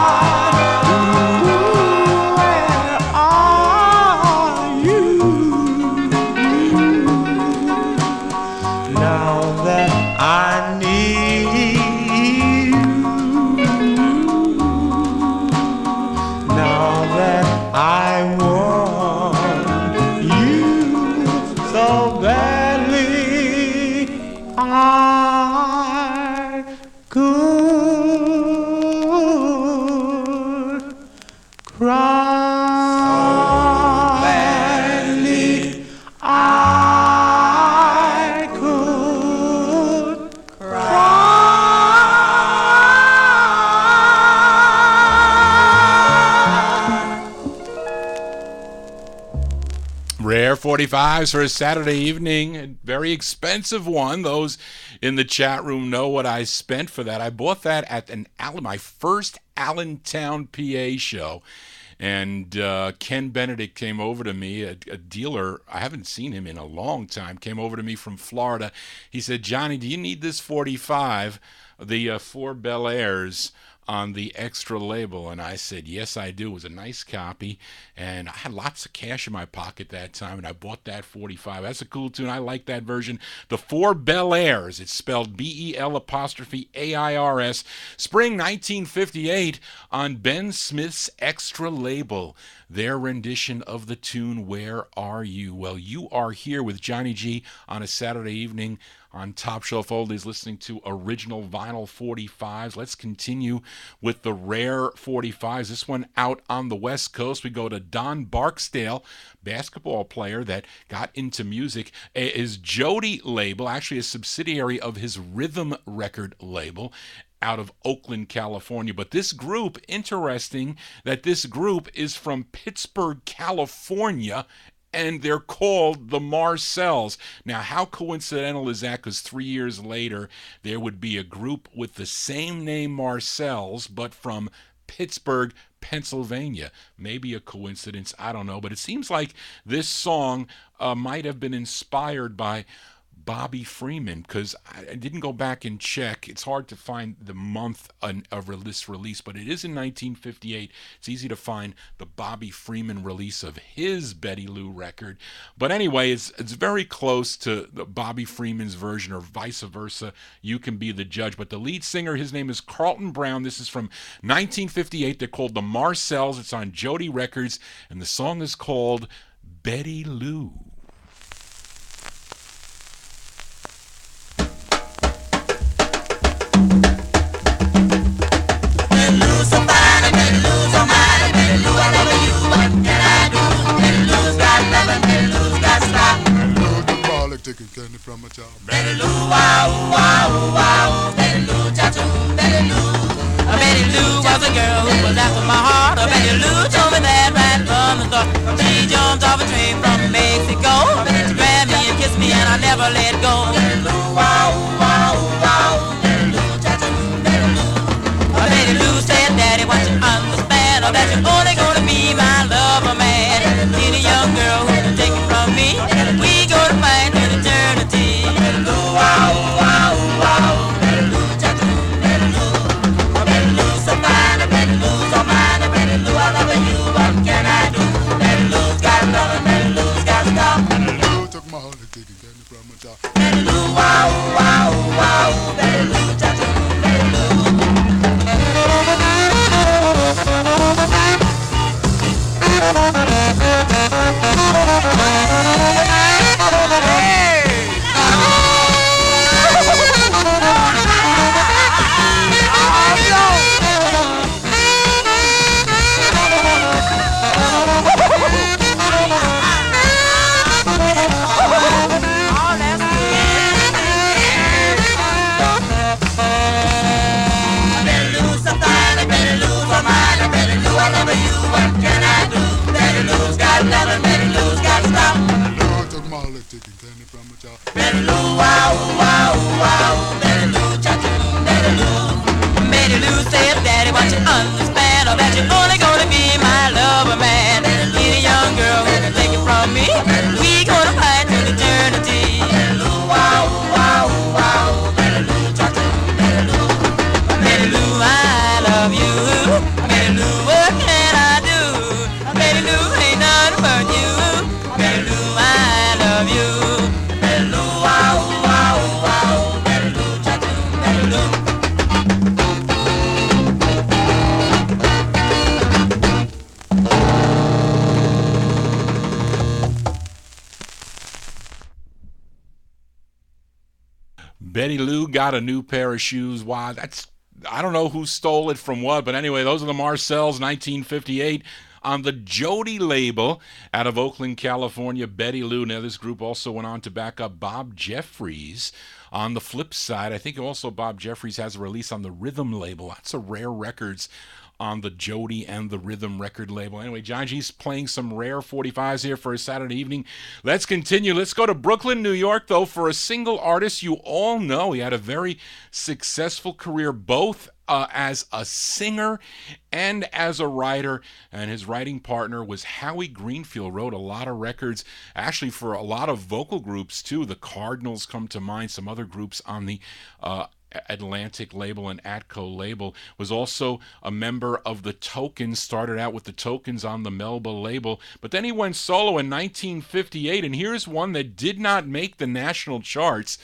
where are you? Now that I need you, now that I want you so badly, I could cry. So badly I could cry. Rare 45s for a Saturday evening. A very expensive one. Those in the chat room know what I spent for that. I bought that at my first Allentown, PA show. And Ken Benedict came over to me, a dealer. I haven't seen him in a long time. Came over to me from Florida. He said, "Johnny, do you need this 45, the Four Bel Airs on the Extra label?" And I said, "Yes, I do." It was a nice copy, and I had lots of cash in my pocket that time, and I bought that 45. That's a cool tune. I like that version. The Four Bel Airs. It's spelled BEL''AIRS. Spring 1958 on Ben Smith's Extra label. Their rendition of the tune, Where Are You? Well, you are here with Johnny G on a Saturday evening on Top Shelf Oldies, listening to original vinyl 45s. Let's continue with the rare 45s. This one out on the West Coast. We go to Don Barksdale, basketball player that got into music. His Jody label, actually a subsidiary of his Rhythm record label, out of Oakland, California. But this group, interesting that this group is from Pittsburgh, California, and they're called the Marcells. Now, how coincidental is that? Because 3 years later, there would be a group with the same name, Marcells, but from Pittsburgh, Pennsylvania. Maybe a coincidence, I don't know. But it seems like this song might have been inspired by Bobby Freeman, because I didn't go back and check. It's hard to find the month of this release, but it is in 1958. It's easy to find the Bobby Freeman release of his Betty Lou record. But anyway, it's very close to the Bobby Freeman's version, or vice versa. You can be the judge. But the lead singer, his name is Carlton Brown. This is from 1958. They're called the Marcells. It's on Jody Records, and the song is called Betty Lou. Taking candy from a child. Betty Lou, wow, wow, wow. Betty Lou, cha-choo, Betty Lou. Betty Lou was a girl who was after my heart. Betty Lou told me that right from the start. She jumped off a train from Mexico. She grabbed me and kissed me and I never let go. Betty Lou, wow, wow, wow. Betty Lou, cha-choo, Betty Lou. Betty Lou said, Daddy, why you understand that you're only gonna be my lover, man. Any young girl who can take it from me, we go to fight to eternity. Betty Lou, wow, wow, wow. Betty Lou, cha-choo, Betty Lou. Betty Lou so fine, Betty Lou so fine, Betty Lou, I love you, what can I do? Betty Lou's got love, Betty Lou's got stuff. Betty Lou took my heart and taking candy from a child. Betty Lou, wow, wow, wow. Betty Lou, cha-choo, Betty Lou. Betty Lou, wow, wow, wow. Betty Lou, cha-choo, Betty Lou. Betty Lou said, Daddy, why you understand that you're only gonna be my lover, man. Any young girl who can take it from me, we gonna fight till eternity. Betty Lou, wow, wow, wow. Betty Lou, cha-choo, Betty Lou. Betty Lou, I love you. Betty Lou, what can I do? Betty Lou, ain't nothing but you. Betty Lou, I love you. Betty Lou got a new pair of shoes. Wow, I don't know who stole it from what, but anyway, those are the Marcells, 1958, on the Jody label out of Oakland, California. Betty Lou. Now, this group also went on to back up Bob Jeffries. On the flip side, I think also Bob Jeffries has a release on the Rhythm label. That's a rare records on the Jody and the Rhythm record label. Anyway, John G's playing some rare 45s here for a Saturday evening. Let's continue. Let's go to Brooklyn, New York, though, for a single artist you all know. He had a very successful career, both as a singer and as a writer, and his writing partner was Howie Greenfield. Wrote a lot of records, actually for a lot of vocal groups too. The Cardinals come to mind, some other groups on the Atlantic label and Atco label. Was also a member of the Tokens, started out with the Tokens on the Melba label, but then he went solo in 1958, and here's one that did not make the national charts.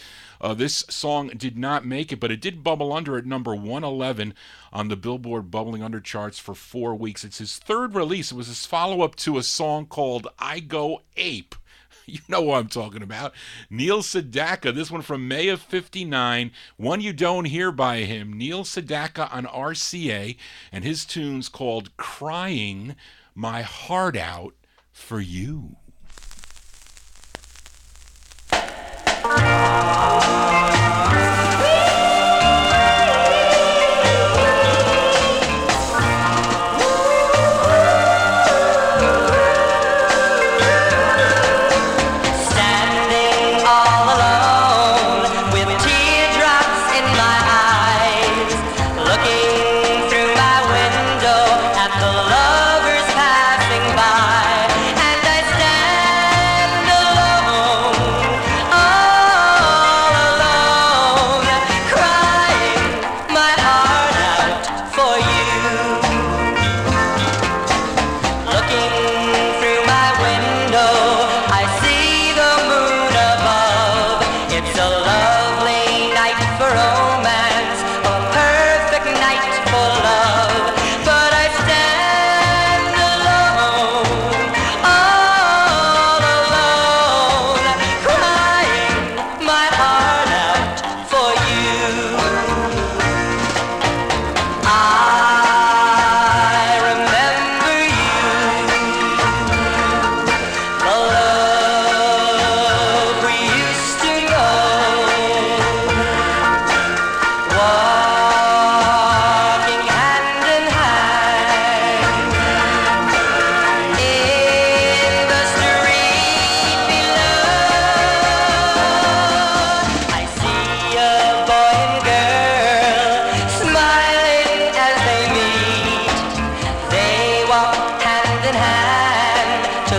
This song did not make it, but it did bubble under at number 111 on the Billboard Bubbling Under charts for 4 weeks. It's his third release. It was his follow-up to a song called I Go Ape. You know what I'm talking about. Neil Sedaka, this one from May of 59, one you don't hear by him. Neil Sedaka on RCA, and his tune's called Crying My Heart Out for You. Oh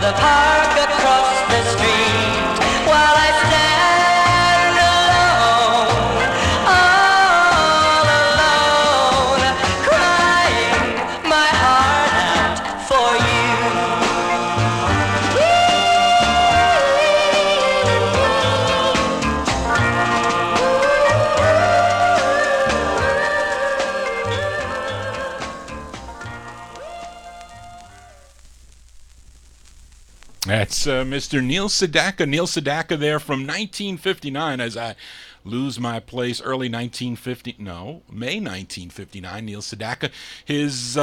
the park across the street while I stand alone, all alone, crying my heart out for you. That's Mr. Neil Sedaka. Neil Sedaka there from 1959 as I lose my place. May 1959. Neil Sedaka. His,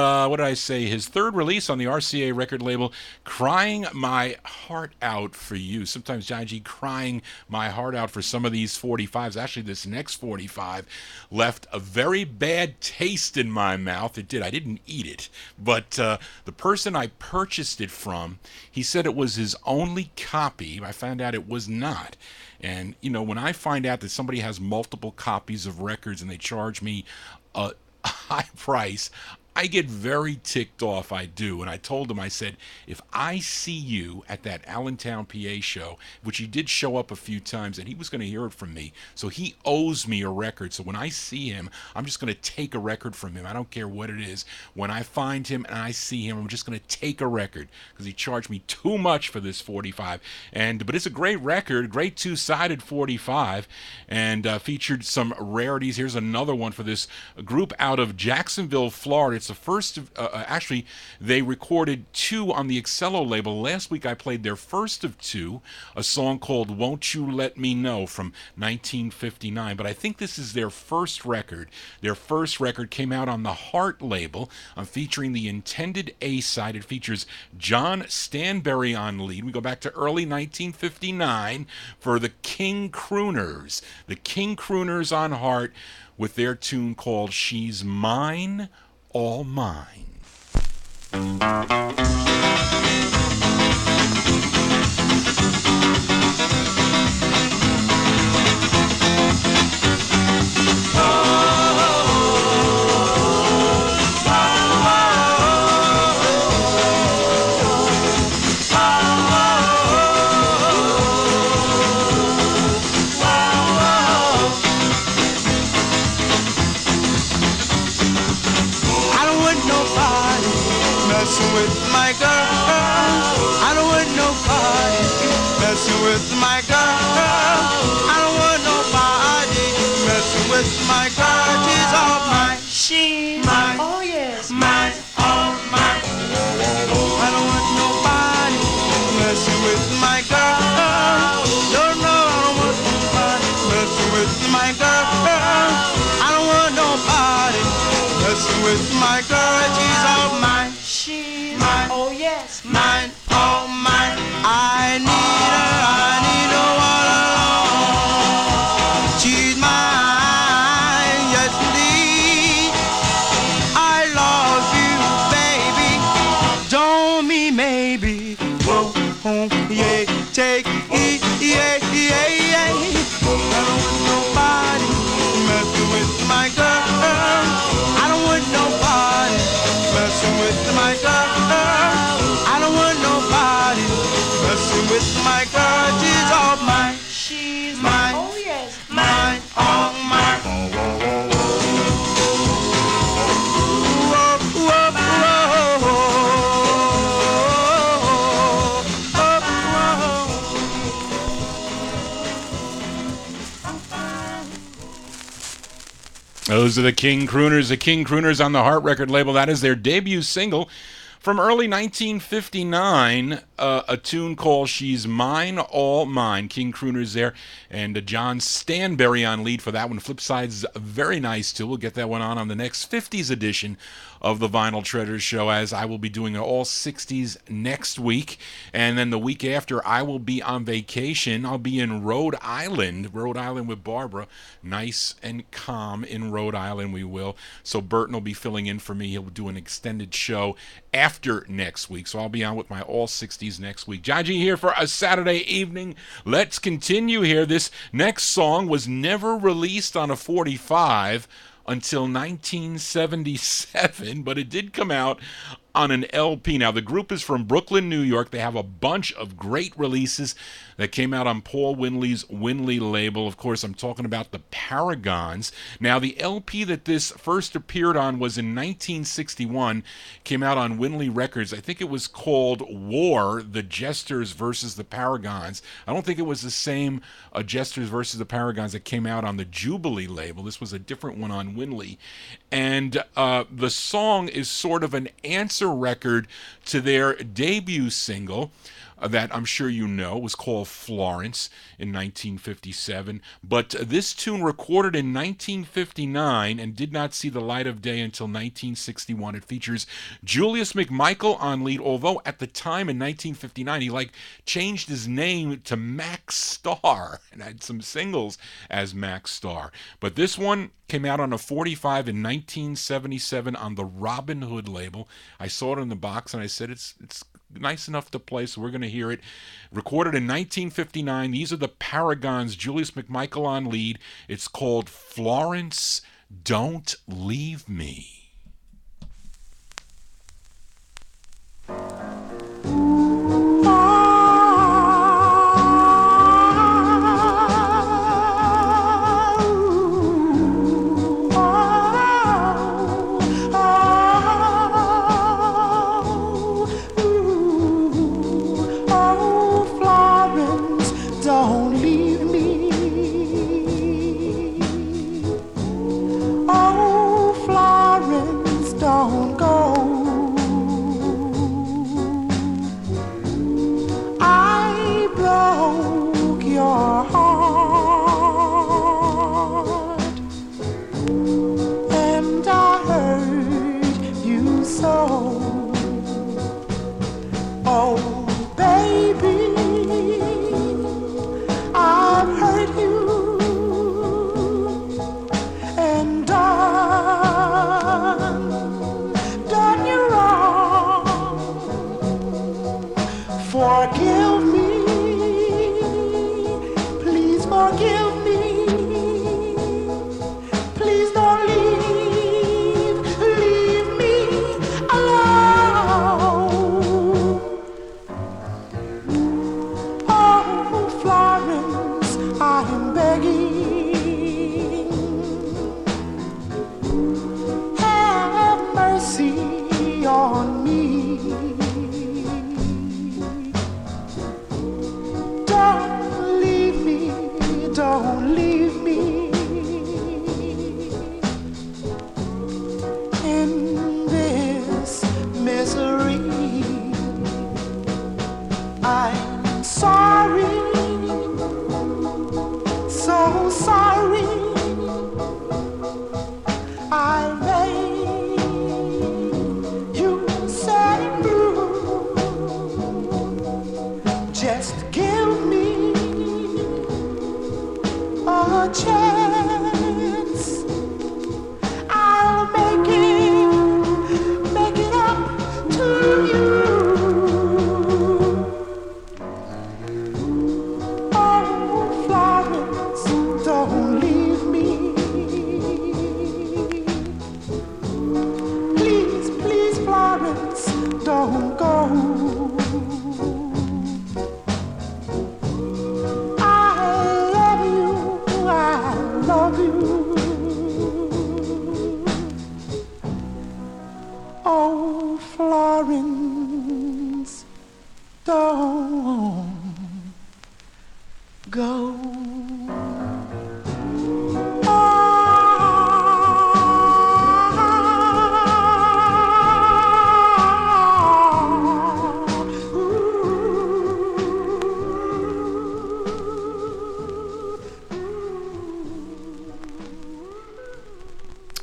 his third release on the RCA record label, Crying My Heart Out for You. Sometimes Johnny G crying my heart out for some of these 45s. Actually, this next 45 left a very bad taste in my mouth. It did. I didn't eat it. But the person I purchased it from, he said it was his only copy. I found out it was not. And, you know, when I find out that somebody has multiple copies of records and they charge me a high price, I get very ticked off. I do. And I told him, I said, if I see you at that Allentown, PA show, which he did show up a few times, and he was going to hear it from me, so he owes me a record. So when I see him, I'm just going to take a record from him. I don't care what it is. When I find him and I see him, I'm just going to take a record because he charged me too much for this 45. But it's a great record, great two-sided 45, and featured some rarities. Here's another one for this group out of Jacksonville, Florida. It's the first of, actually, they recorded two on the Excello label. Last week I played their first of two, a song called Won't You Let Me Know from 1959. But I think this is their first record. Their first record came out on the Heart label, featuring the intended A-side. It features John Stanberry on lead. We go back to early 1959 for the King Crooners. The King Crooners on Heart with their tune called She's Mine, All Mine. With my girl, I don't want nobody messing with my girl. I don't want nobody messing with my girl. She's all mine. She's mine. Oh yes, mine. All mine. I don't want nobody messing with my girl. No, no, I don't want nobody messing with my girl. I don't want nobody messing with my girl. She's all mine. She's mine, oh yes, mine, oh mine. I need her all alone. She's mine, yes indeed. I love you, baby. Don't me maybe. Whoa, yeah, take it, yeah, yeah, yeah. I don't want nobody messing with my girl. I don't want nobody messing with my girl. I don't want nobody messing with my girl. She's all mine. She's mine. Oh yes, mine. All mine. Whoa, whoa, whoa, Those are the King Crooners. The King Crooners on the Heart record label. That is their debut single from early 1959, a tune called She's Mine, All Mine. King Crooners there, and John Stanberry on lead for that one. Flipside's very nice too. We'll get that one on the next 50s edition of the Vinyl Treasure Show, as I will be doing an all 60s next week, and then the week after I will be on vacation. I'll be in Rhode Island with Barbara. Nice and calm in Rhode Island we will. So Burton will be filling in for me. He'll do an extended show after next week, so I'll be on with my all 60s next week. Jaji here for a Saturday evening. Let's continue here. This next song was never released on a 45 until 1977, but it did come out on an LP. Now, the group is from Brooklyn, New York. They have a bunch of great releases that came out on Paul Winley's Winley label. Of course, I'm talking about the Paragons. Now, the LP that this first appeared on was in 1961, came out on Winley Records. I think it was called War, The Jesters versus the Paragons. I don't think it was the same Jesters versus the Paragons that came out on the Jubilee label. This was a different one on Winley. And the song is sort of an answer record to their debut single that I'm sure you know was called Florence in 1957. But this tune, recorded in 1959 and did not see the light of day until 1961. It features Julius McMichael on lead, although at the time in 1959 he changed his name to Max Starr and had some singles as Max Starr. But this one came out on a 45 in 1977 on the Robin Hood label. I saw it in the box and I said it's nice enough to play, so we're going to hear it. Recorded in 1959. These are the Paragons, Julius McMichael on lead. It's called Florence, Don't Leave Me.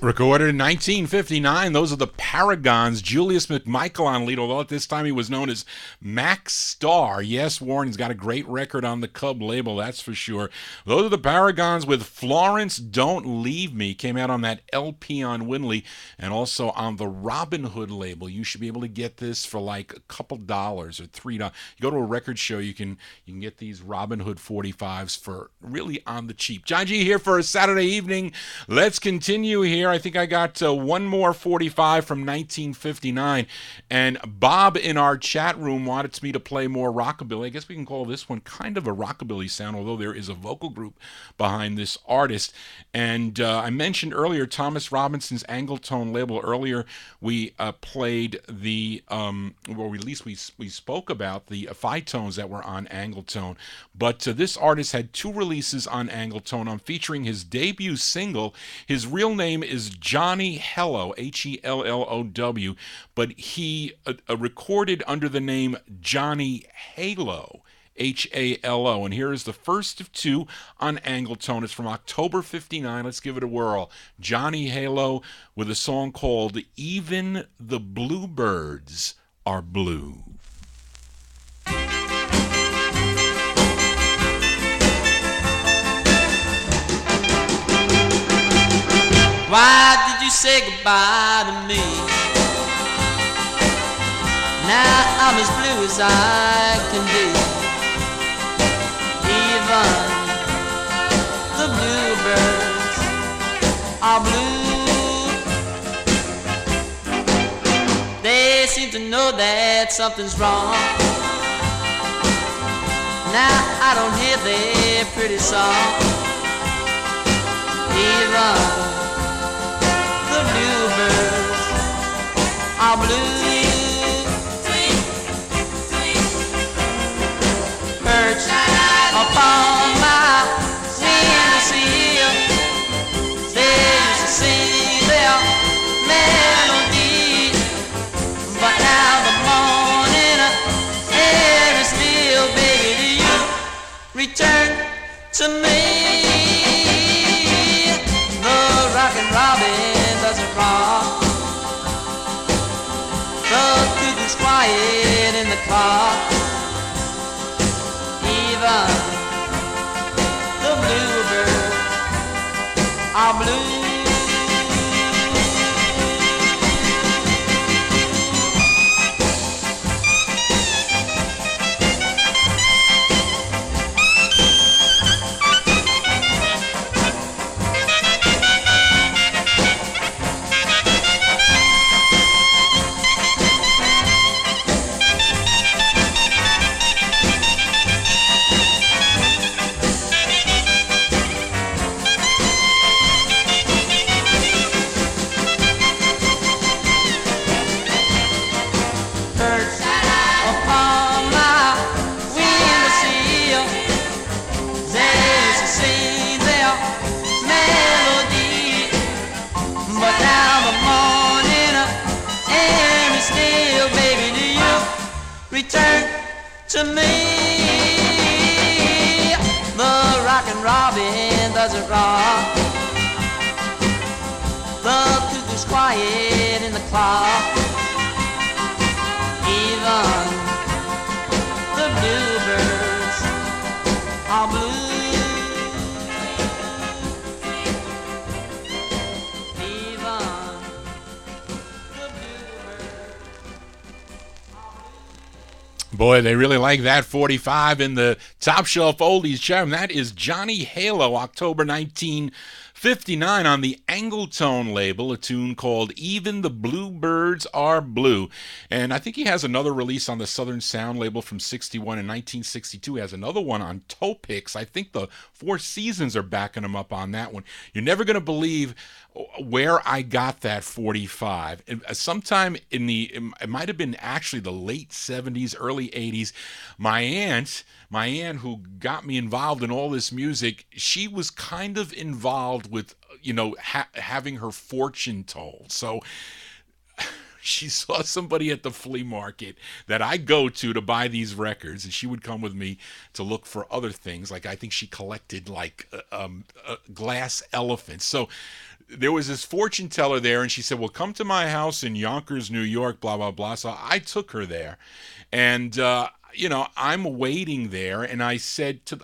Recorded in 1959, those are the Paragons, Julius McMichael on lead, although at this time he was known as Max Starr. Yes, Warren's got a great record on the Cub label, that's for sure. Those are the Paragons with Florence, Don't Leave Me. Came out on that LP on Winley and also on the Robin Hood label. You should be able to get this for like a couple dollars or $3. You go to a record show, you can get these Robin Hood 45s for really on the cheap. John G here for a Saturday evening. Let's continue here. I think I got one more 45 from 1959. And Bob in our chat room wanted me to play more rockabilly. I guess we can call this one kind of a rockabilly sound, although there is a vocal group behind this artist. And I mentioned earlier Thomas Robinson's Angletone label. Earlier we played the, or at least we spoke about the Phytones that were on Angletone. But this artist had 2 releases on Angletone. I'm featuring his debut single. His real name is Johnny Hello, Hellow, but he recorded under the name Johnny Halo, Halo. And here is the first of 2 on Angletone. It's from October 59. Let's give it a whirl. Johnny Halo with a song called Even the Bluebirds Are Blue. Why did you say goodbye to me? Now I'm as blue as I can be. Even the bluebirds are blue. They seem to know that something's wrong. Now I don't hear their pretty song. Even the bluebirds are blue. Perched upon my windowsill, they used to sing their melody, but now the morning air is still, baby, do you return to me? The rockin' robin doesn't rock. The cuckoo's quiet in the clock. Even the bluebirds are blue. Return to me. The rockin' robin doesn't rock. The cuckoo's quiet in the clock. Even the bluebirds are blue. Boy, they really like that 45 in the Top Shelf Oldies chart. That is Johnny Halo, October 1959 on the Angletone label, a tune called Even the Bluebirds Are Blue. And I think he has another release on the Southern Sound label from 61 and 1962. He has another one on Toe Picks. I think the Four Seasons are backing him up on that one. You're never going to believe where I got that 45. Sometime in it might have been actually the late 70s, early 80s. My aunt who got me involved in all this music, she was kind of involved with, having her fortune told. So she saw somebody at the flea market that I go to buy these records, and she would come with me to look for other things. Like I think she collected glass elephants. So there was this fortune teller there, and she said, well, come to my house in Yonkers, New York, blah, blah, blah. So I took her there, and I'm waiting there, and I said, do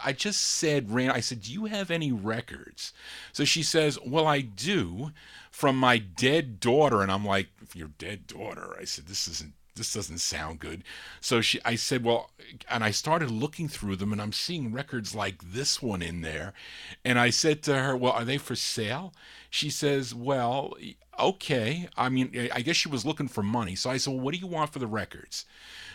you have any records? So she says, well, I do, from my dead daughter. And I'm like, your dead daughter? I said, this doesn't sound good. So I said, well, and I started looking through them, and I'm seeing records like this one in there. And I said to her, well, are they for sale? She says, well, okay. I mean, I guess she was looking for money. So I said, well, what do you want for the records?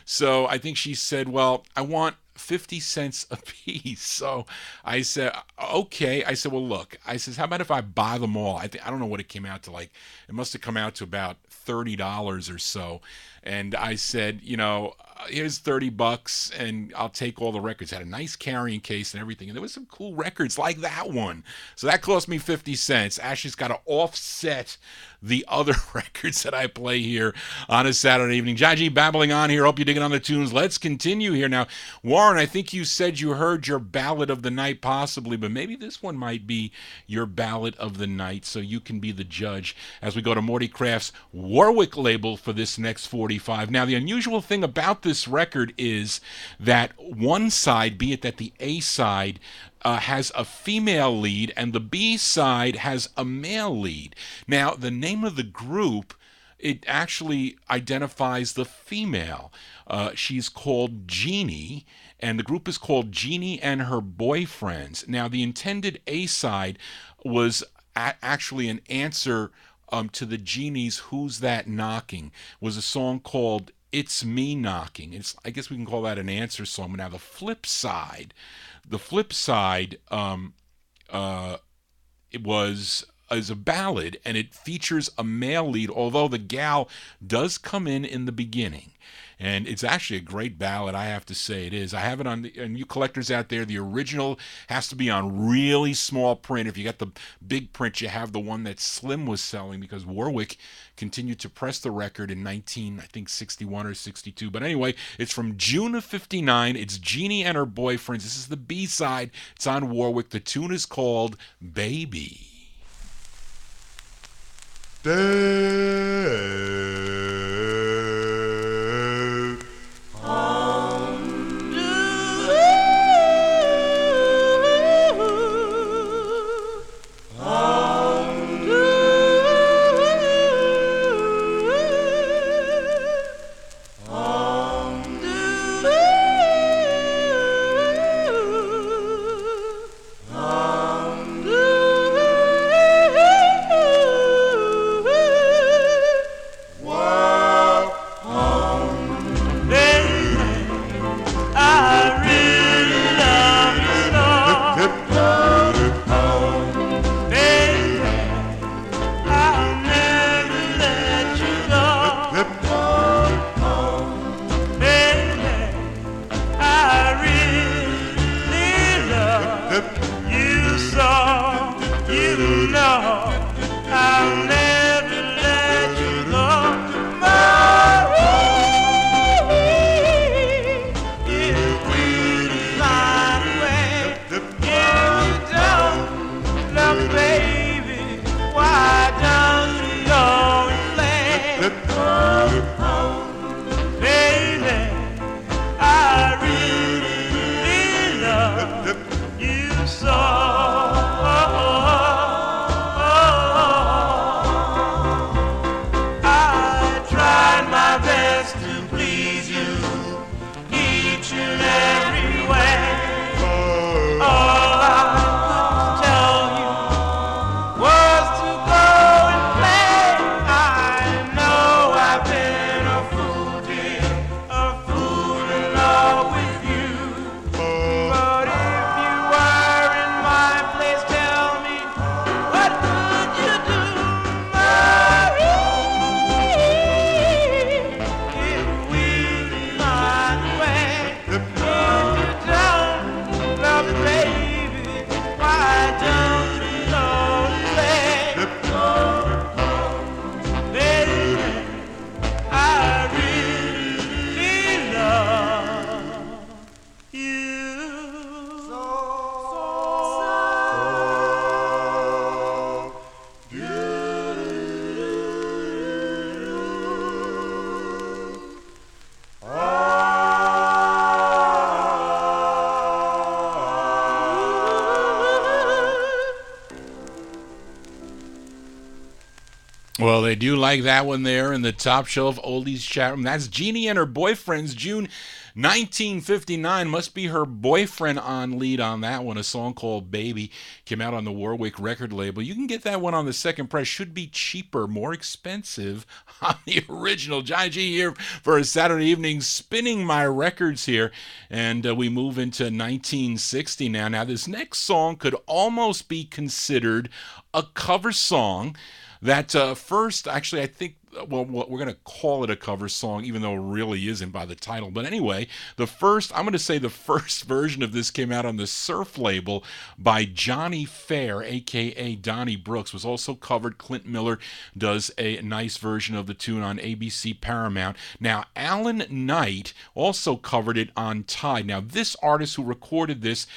So I think she said, well, I want 50 cents a piece. So I said, okay. I said, well, look, I says, how about if I buy them all? I don't know what it came out to, like, it must have come out to about $30 or so. And I said, here's $30 and I'll take all the records. Had a nice carrying case and everything. And there was some cool records like that one. So that cost me 50 cents. Ashley's got to offset the other records that I play here on a Saturday evening. Johnny G babbling on here. Hope you're digging on the tunes. Let's continue here. Now, Warren, I think you said you heard your ballad of the night possibly, but maybe this one might be your ballad of the night, so you can be the judge as we go to Morty Craft's Warwick label for this next 45. Now, the unusual thing about this record is that one side, be it that the A side, has a female lead and the B side has a male lead. Now, the name of the group, it actually identifies the female. She's called Jeannie, and the group is called Jeannie and Her Boyfriends. Now, the intended A side was actually an answer to the Genie's Who's That Knocking, was a song called It's Me Knocking. I guess we can call that an answer song. But now the flip side, is a ballad, and it features a male lead, although the gal does come in the beginning. And it's actually a great ballad, I have to say it is. I have it on and you collectors out there, the original has to be on really small print. If you got the big print, you have the one that Slim was selling, because Warwick continued to press the record in 61 or 62. But anyway, it's from June of 59. It's Jeannie and Her Boyfriends. This is the B-side. It's on Warwick. The tune is called Baby. Whoa. Oh, they do like that one there in the top shelf oldies chat room. That's Jeannie and her boyfriend's June 1959. Must be her boyfriend on lead on that one. A song called Baby came out on the Warwick record label. You can get that one on the second press. Should be cheaper, more expensive on the original. Johnny G here for a Saturday evening, spinning my records here. And we move into 1960 now. Now, this next song could almost be considered a cover song. That first, actually, I think, well, we're going to call it a cover song, even though it really isn't by the title. But anyway, I'm going to say the first version of this came out on the Surf label by Johnny Fair, a.k.a. Donnie Brooks. Was also covered. Clint Miller does a nice version of the tune on ABC Paramount. Now, Alan Knight also covered it on Tide. Now, this artist who recorded this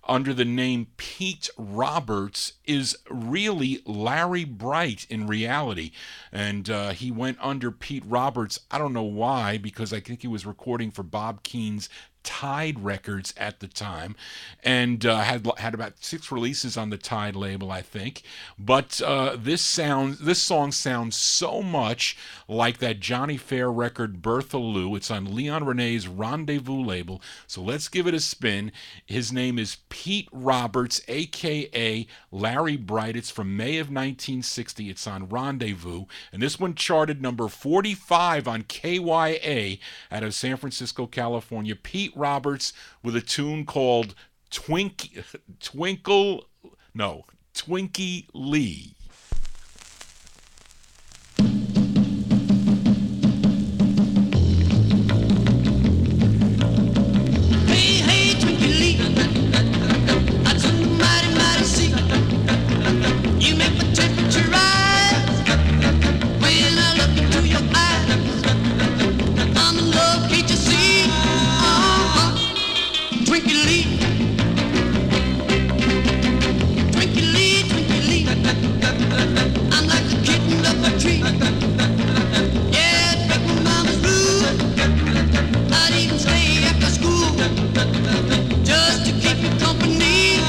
under the name Pete Roberts is really Larry Bright in reality. And he went under Pete Roberts. I don't know why, because I think he was recording for Bob Keane's Tide Records at the time, and had about 6 releases on the Tide label, I think. But this song sounds so much like that Johnny Fair record Bertha Lou. It's on Leon Renee's Rendezvous label. So let's give it a spin. His name is Pete Roberts, aka Larry Bright. It's from May of 1960. It's on Rendezvous, and this one charted number 45 on KYA out of San Francisco, California. Pete Roberts with a tune called Twinkie Lee. Hey, hey, Twinkie Lee, I took the mighty, mighty sea. You make my temperature rise when I look into your eyes. I'm in love, can't you see? Twinkie Lee, Twinkie Lee, Twinkie Lee. I'm like a kitten up a tree. Yeah, it break my mama's blue. I'd even stay after school just to keep you company.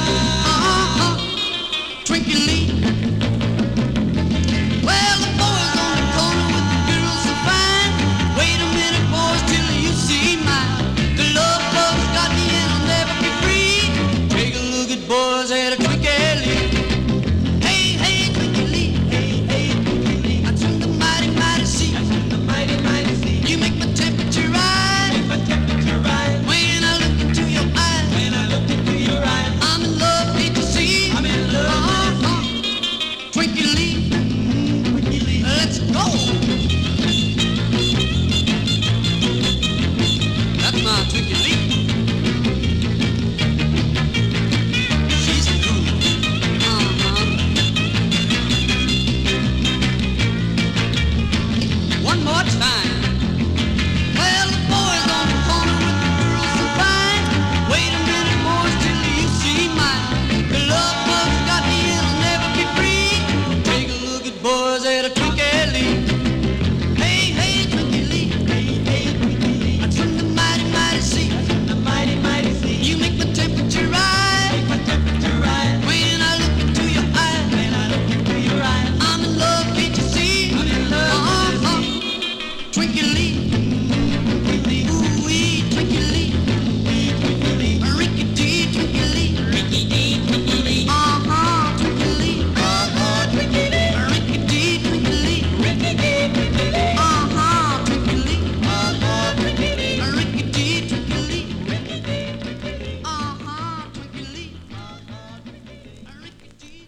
Twinkie Lee. Well, the boys on the corner with the girls so fine. Wait a minute, boys, till you see mine. The love bug's got me and I'll never be free. Take a look at boys at a Twinkie Lee. Hey, hey, Twinkie Lee. Hey, hey, Twinkie Lee. I turn the mighty, mighty sea. The mighty, mighty sea. You make my temperature rise. Make my temperature rise. When I look into your eyes. When I look into your eyes. I'm in love, can't you see? I'm in love. Twinkie Lee. Twinkie Lee. Let's go. That's my Twinkie Lee. She's cool. One more time. Well, the boys on the corner with the girls so fine. Wait a minute, boys, till you see mine. The love bug's got me and I'll never be free. Take a look at boys at a Twinkie Lee. Hey, hey, Twinkie Lee. Hey, hey, Twinkie Lee. I turn the mighty, mighty sea. The mighty, mighty sea. You make my temperature rise. Make my temperature rise. When I look into your eyes. When I look into your eyes. I'm in love, can't you see? I'm in love, Twinkie Lee. Twinkie Lee. Ooh-wee, Twinkie Lee. Twinkie Lee. Ricky-dee, Twinkie Lee. Ricky-dee, Twinkie Lee. Twinkie Lee. Twinkie Lee. Ricky-dee, Twinkie Lee. Ricky-dee, Twinkie Lee. Twinkie Lee. Twinkie Lee. Ricky-dee, Twinkie Lee. Ricky-dee, Twinkie Lee. Twinkie Lee. Ricky-dee.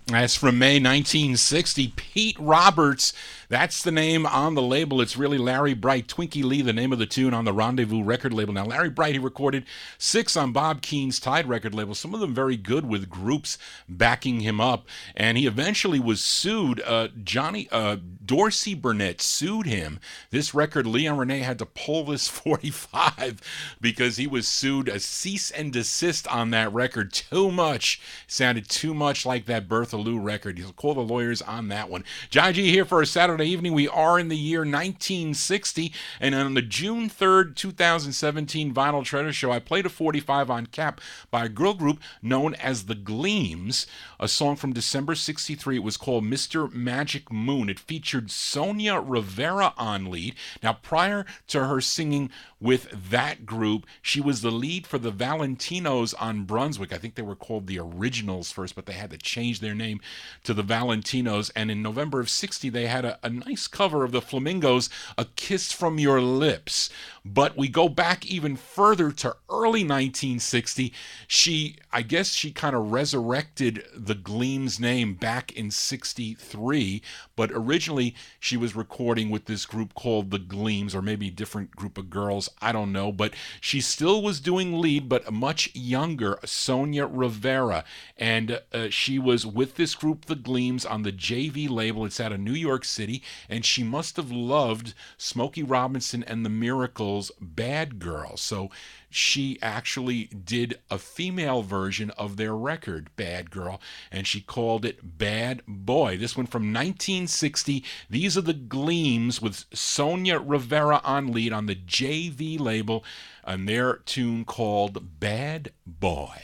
That's from May 1960. Pete Roberts. That's the name on the label. It's really Larry Bright. Twinkie Lee, the name of the tune on the Rendezvous record label. Now, Larry Bright, he recorded 6 on Bob Keane's Tide record label, some of them very good with groups backing him up. And he eventually was sued. Dorsey Burnett sued him. This record, Leon Renee had to pull this 45 because he was sued. A cease and desist on that record. Too much. Sounded too much like that Bertha Lou record. He'll call the lawyers on that one. Johnny G here for a Saturday Saturday evening. We are in the year 1960, and on the June 3rd, 2017 Vinyl Treasure Show, I played a 45 on cap by a girl group known as the Gleams, a song from December 63. It was called Mr. Magic Moon. It featured Sonia Rivera on lead. Now, prior to her singing with that group, she was the lead for the Valentinos on Brunswick. I think they were called the Originals first, but they had to change their name to the Valentinos. And in November of 60, they had a nice cover of the Flamingos, A Kiss from Your Lips. But we go back even further to early 1960. I guess she kind of resurrected the Gleams name back in 63, but originally she was recording with this group called the Gleams, or maybe a different group of girls, I don't know, but she still was doing lead, but a much younger Sonia Rivera, and she was with this group, the Gleams, on the JV label. It's out of New York City, and she must have loved Smokey Robinson and the Miracles' Bad Girl, so she actually did a female version of their record, Bad Girl, and she called it Bad Boy. This one from 1960. These are the Gleams with Sonia Rivera on lead on the JV label, and their tune called Bad Boy.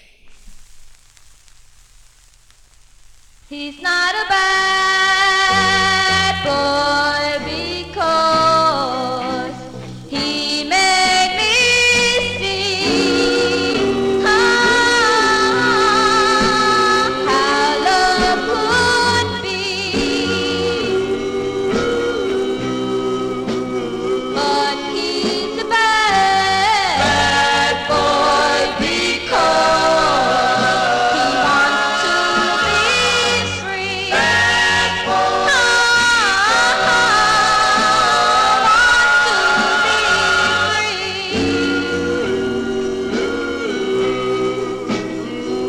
He's not a bad boy because he made me see how love could be. But he's a bad boy because he wants to be free. Bad boy.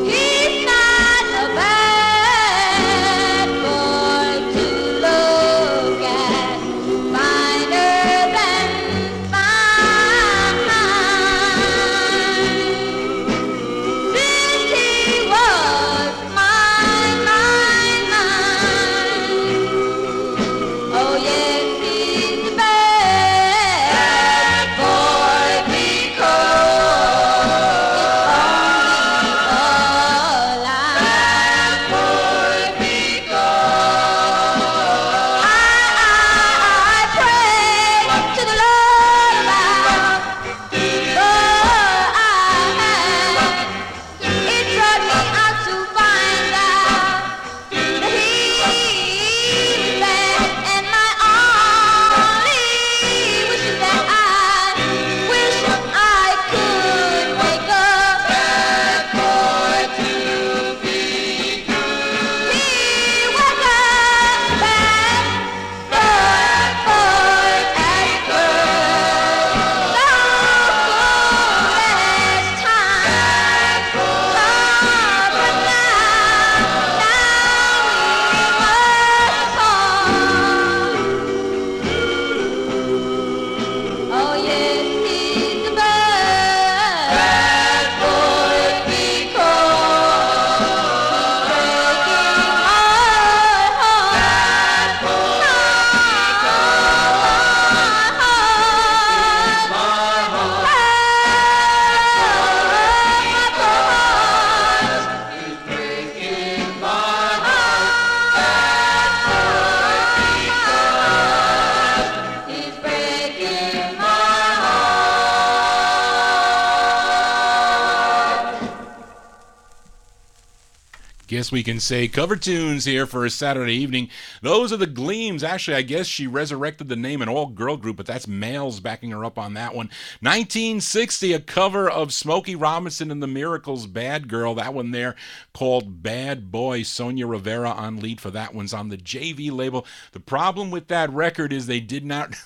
He's not a bad boy to look at, finer than fine. Since he was mine. Oh yes, he's a bad boy because it's only a lie. Bad boy because I pray to the Lord about, but it brought me out to find out that he's bad, and my only wish is that I wish I could wake up bad boy to be good. He was a bad boy at first, so foolish time, but oh yes, he's a bad boy because he's breaking my heart. He's breaking my heart. He's breaking my heart. Guess we can say cover tunes here for a Saturday evening. Those are the Gleams. Actually, I guess she resurrected the name, an all-girl group, but that's males backing her up on that one. 1960, a cover of Smokey Robinson and the Miracles' Bad Girl. That one there called Bad Boy. Sonia Rivera on lead for that one's on the JV label. The problem with that record is they did not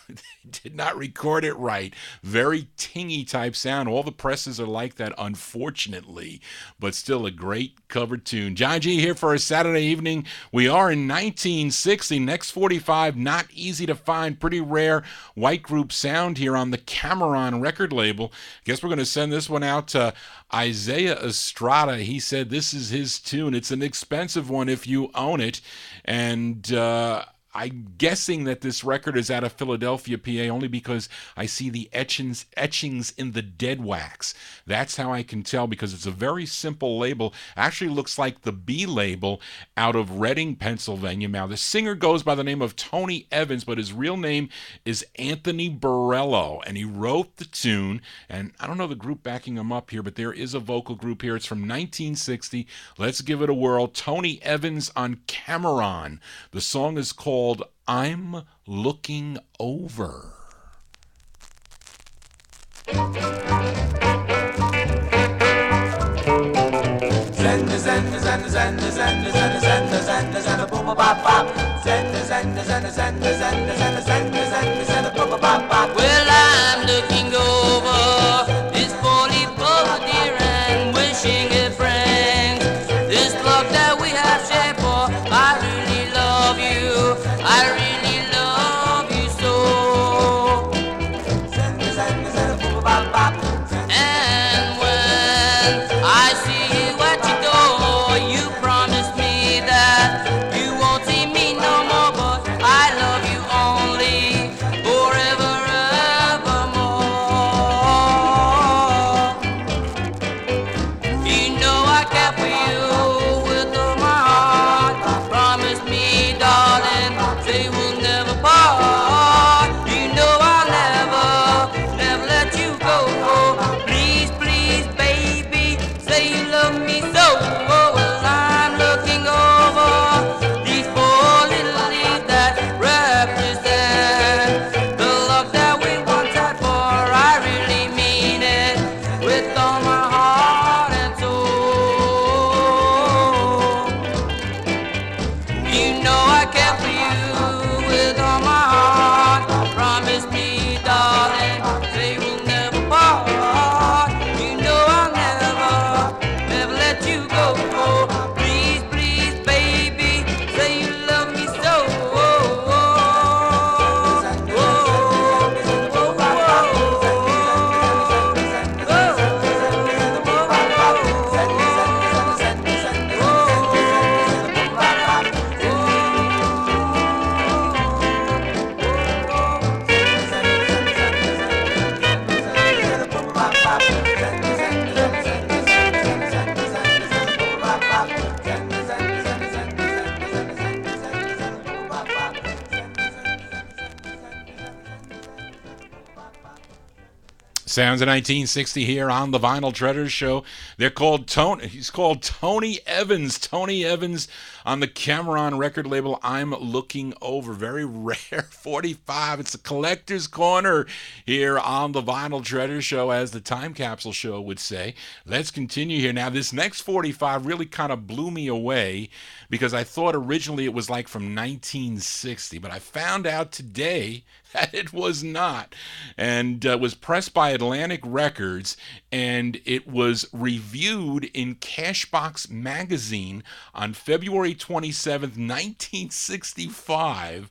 record it right. Very tingy type sound. All the presses are like that, unfortunately, but still a great cover tune. John G here for a Saturday evening. We are in 1960. Next 45, not easy to find. Pretty rare white group sound here on the Cameron record label. Guess we're going to send this one out to Isaiah Estrada. He said this is his tune. It's an expensive one if you own it. And I'm guessing that this record is out of Philadelphia, PA, only because I see the etchings in the dead wax. That's how I can tell, because it's a very simple label. Actually looks like the B label out of Reading, Pennsylvania. Now, the singer goes by the name of Tony Evans, but his real name is Anthony Borello, and he wrote the tune. And I don't know the group backing him up here, but there is a vocal group here. It's from 1960. Let's give it a whirl. Tony Evans on Cameron. The song is called I'm Looking Over. Well, I'm looking over this 44, dear, and wishing it friends. This love that we have shared, for I really love you. I really love you so. And when I see you at your door, you promised me that you won't see me no more, but I love you only forever, evermore. You know I care for you with all my heart. Promise me, darling, say we'll never part. You know I'll never let you go. Please, please, baby, say you love me so. Well, I'm looking over these four little leaves that represent the love that we once had, for I really mean it with all my heart and soul. You know I care for you with all my heart. Promise me, darling, say we'll never part. You know I'll never let you go. Please, please, baby, say you love me so. Sounds of 1960 here on the Vinyl Treasure Show. They're called Tony. He's called Tony Evans. Tony Evans on the Cameron record label. I'm Looking Over. Very rare 45. It's a collector's corner here on the Vinyl Treasure Show, as the Time Capsule Show would say. Let's continue here. Now, this next 45 really kind of blew me away, because I thought originally it was like from 1960, but I found out today that it was not, and was pressed by Atlantic Records, and it was reviewed in Cashbox magazine on February 27th, 1965,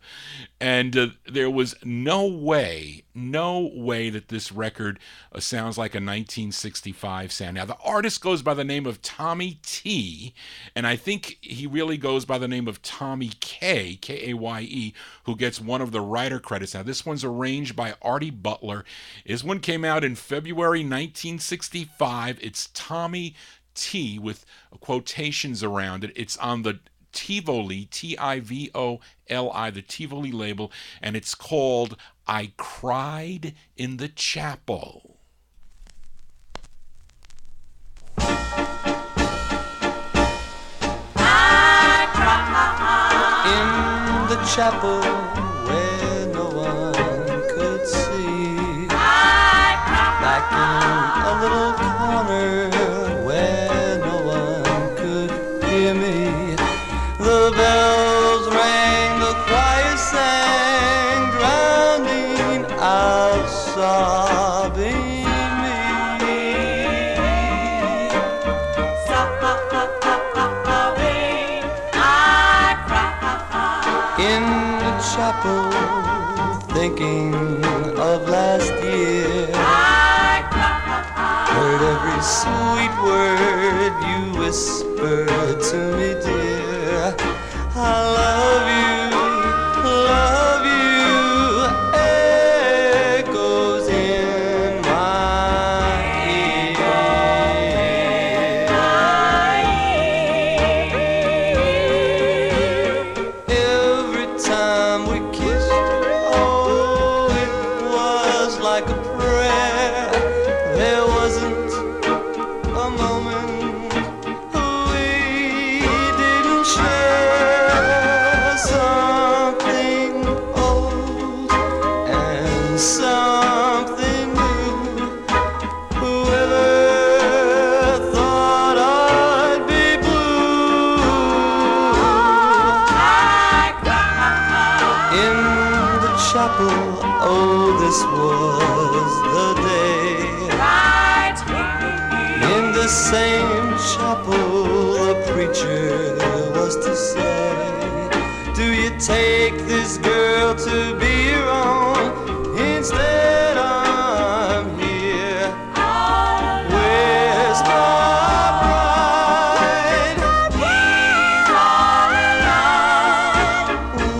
and there was no way that this record sounds like a 1965 sound. Now, the artist goes by the name of Tommy T, and I think he really goes by the name of Tommy K, K-A-Y-E, who gets one of the writer credits. Now, this one's arranged by Artie Butler. This one came out in February 1965. It's Tommy T with quotations around it. It's on the Tivoli, T-I-V-O-L-I, the Tivoli label, and it's called I Cried in the Chapel. In the chapel where no one could see, back in a little corner where no one could hear me, the bells rang, the choir sang, drowning out sobbing in the chapel, thinking of last year. Heard every sweet word you whispered to me, dear. I love you like a prayer. There wasn't a moment we didn't share something old and something new. Whoever thought I'd be blue in the chapel? Oh, this was the day. In the same chapel, the preacher was to say, do you take this girl to be your own? Instead, I'm here. Where's my bride?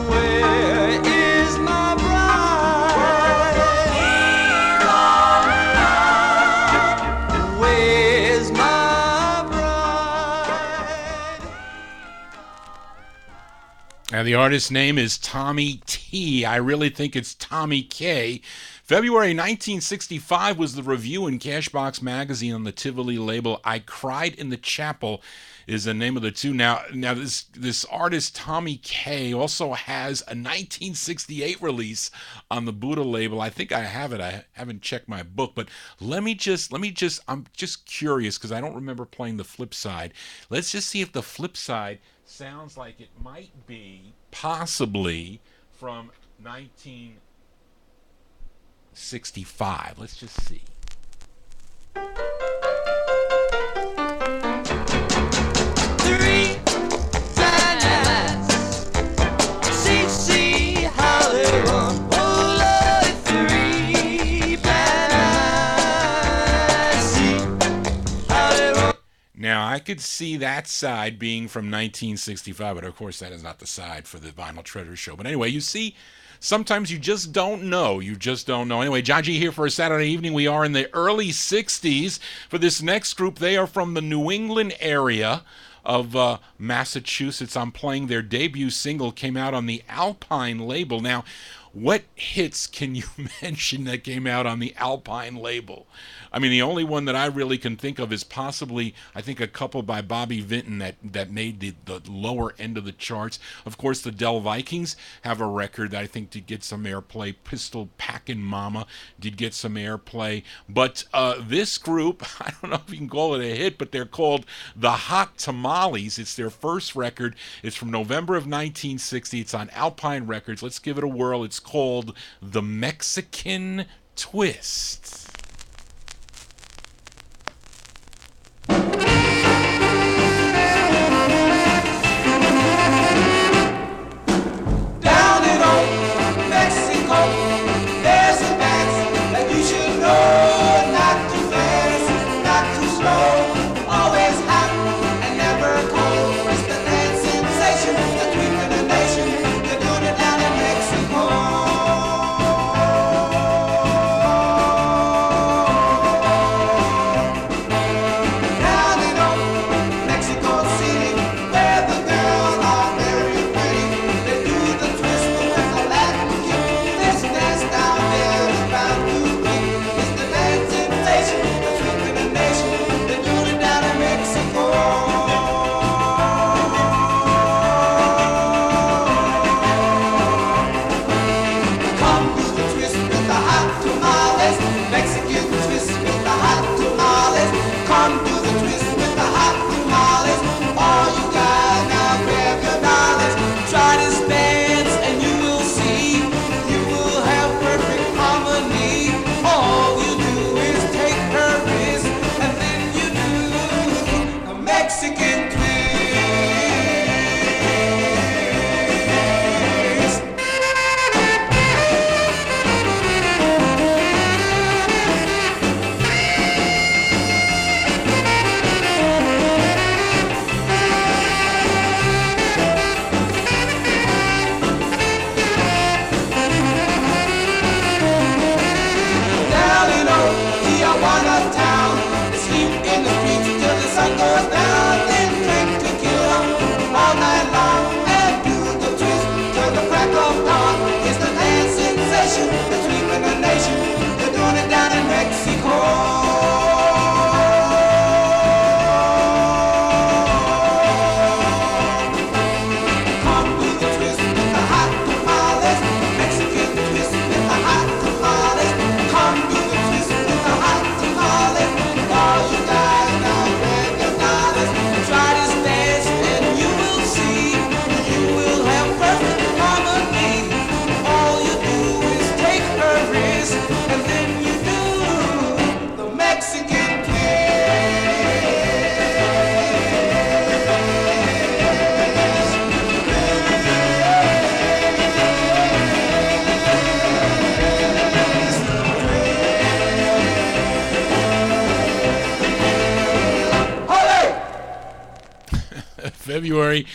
Where is my bride? Where's my bride? And the artist's name is Tommy T. I really think it's Tommy K. February 1965 was the review in Cashbox magazine on the Tivoli label. I Cried in the Chapel is the name of the tune. Now this artist Tommy K also has a 1968 release on the Buddha label. I think I have it. I haven't checked my book, but let me just I'm just curious because I don't remember playing the flip side. Let's just see if the flip side sounds like it might be possibly from 1965. Let's just see. Three planets, see how they run. Oh Lord, three planets, see how they run. Now, I could see that side being from 1965, but of course that is not the side for the Vinyl Treasure Show. But anyway, you see, sometimes you just don't know. You just don't know. Anyway, John G here for a Saturday evening. We are in the early 60s. For this next group, they are from the New England area of Massachusetts. I'm playing their debut single, came out on the Alpine label. Now, what hits can you mention that came out on the Alpine label? I mean, the only one that I really can think of is possibly, I think, a couple by Bobby Vinton that made the lower end of the charts. Of course, the Del Vikings have a record that I think did get some airplay. Pistol Packin' Mama did get some airplay. But this group, I don't know if you can call it a hit, but they're called the Hot Tamales. It's their first record. It's from November of 1960. It's on Alpine Records. Let's give it a whirl. It's called The Mexican Twist. Down in old Mexico, there's a dance that you should know. Not too fast, not too slow, always hot and never cold. It's the dance sensation, the dream of the nation. They're doing it down in Mexico. February.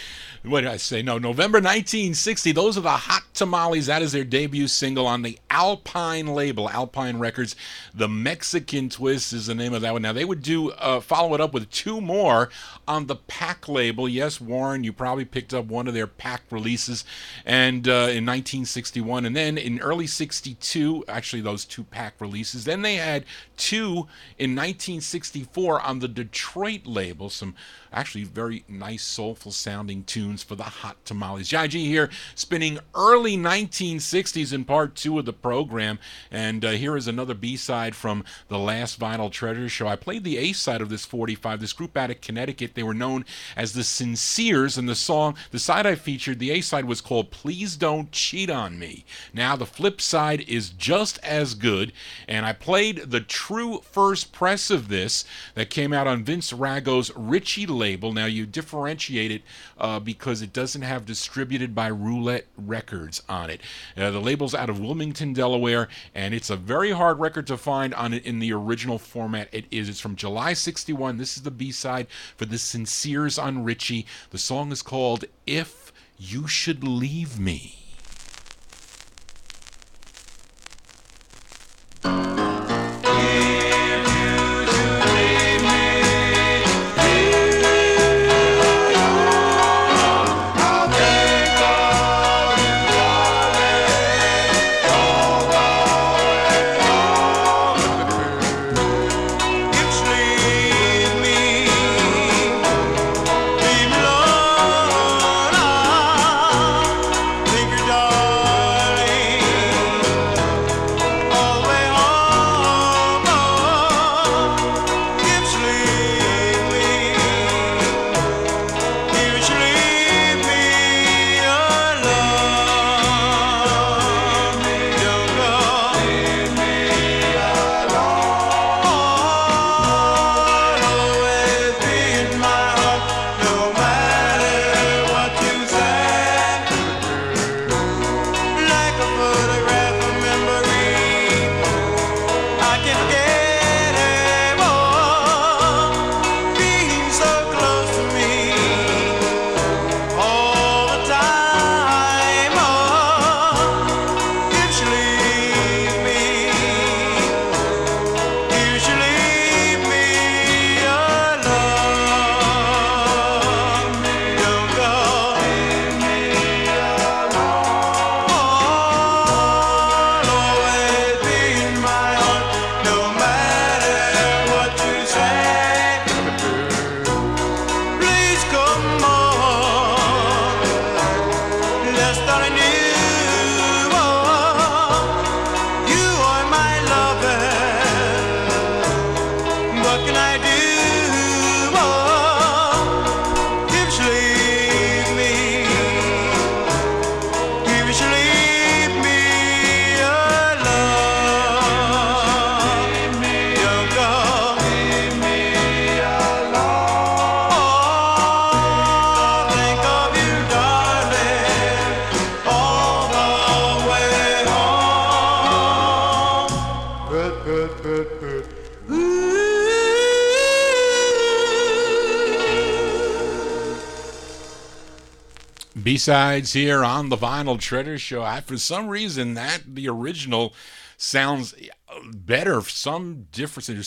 What did I say? No, November 1960. Those are the Hot Tamales. That is their debut single on the Alpine label, Alpine Records. The Mexican Twist is the name of that one. Now, they would do follow it up with two more on the Pack label. Yes, Warren, you probably picked up one of their Pack releases and in 1961. And then in early 62, actually those two Pack releases. Then they had two in 1964 on the Detroit label. Some actually very nice, soulful sounding tunes for the Hot Tamales. Johnny G here, spinning early 1960s in part two of the program. And here is another B-side from the last Vinyl Treasure Show. I played the A-side of this 45. This group out of Connecticut, they were known as the Sinceres, and the song, the side I featured, the A-side was called Please Don't Cheat on Me. Now, the flip side is just as good, and I played the true first press of this that came out on Vince Rago's Ritchie label. Now, you differentiate it because it doesn't have distributed by Roulette Records on it. The label's out of Wilmington, Delaware, and it's a very hard record to find on it in the original format. It's from July 61. This is the B-side for the Sinceres on Ritchie. The song is called If You Should Leave Me. B-sides here on the Vinyl Treasure Show. For some reason, the original sounds better. There's some different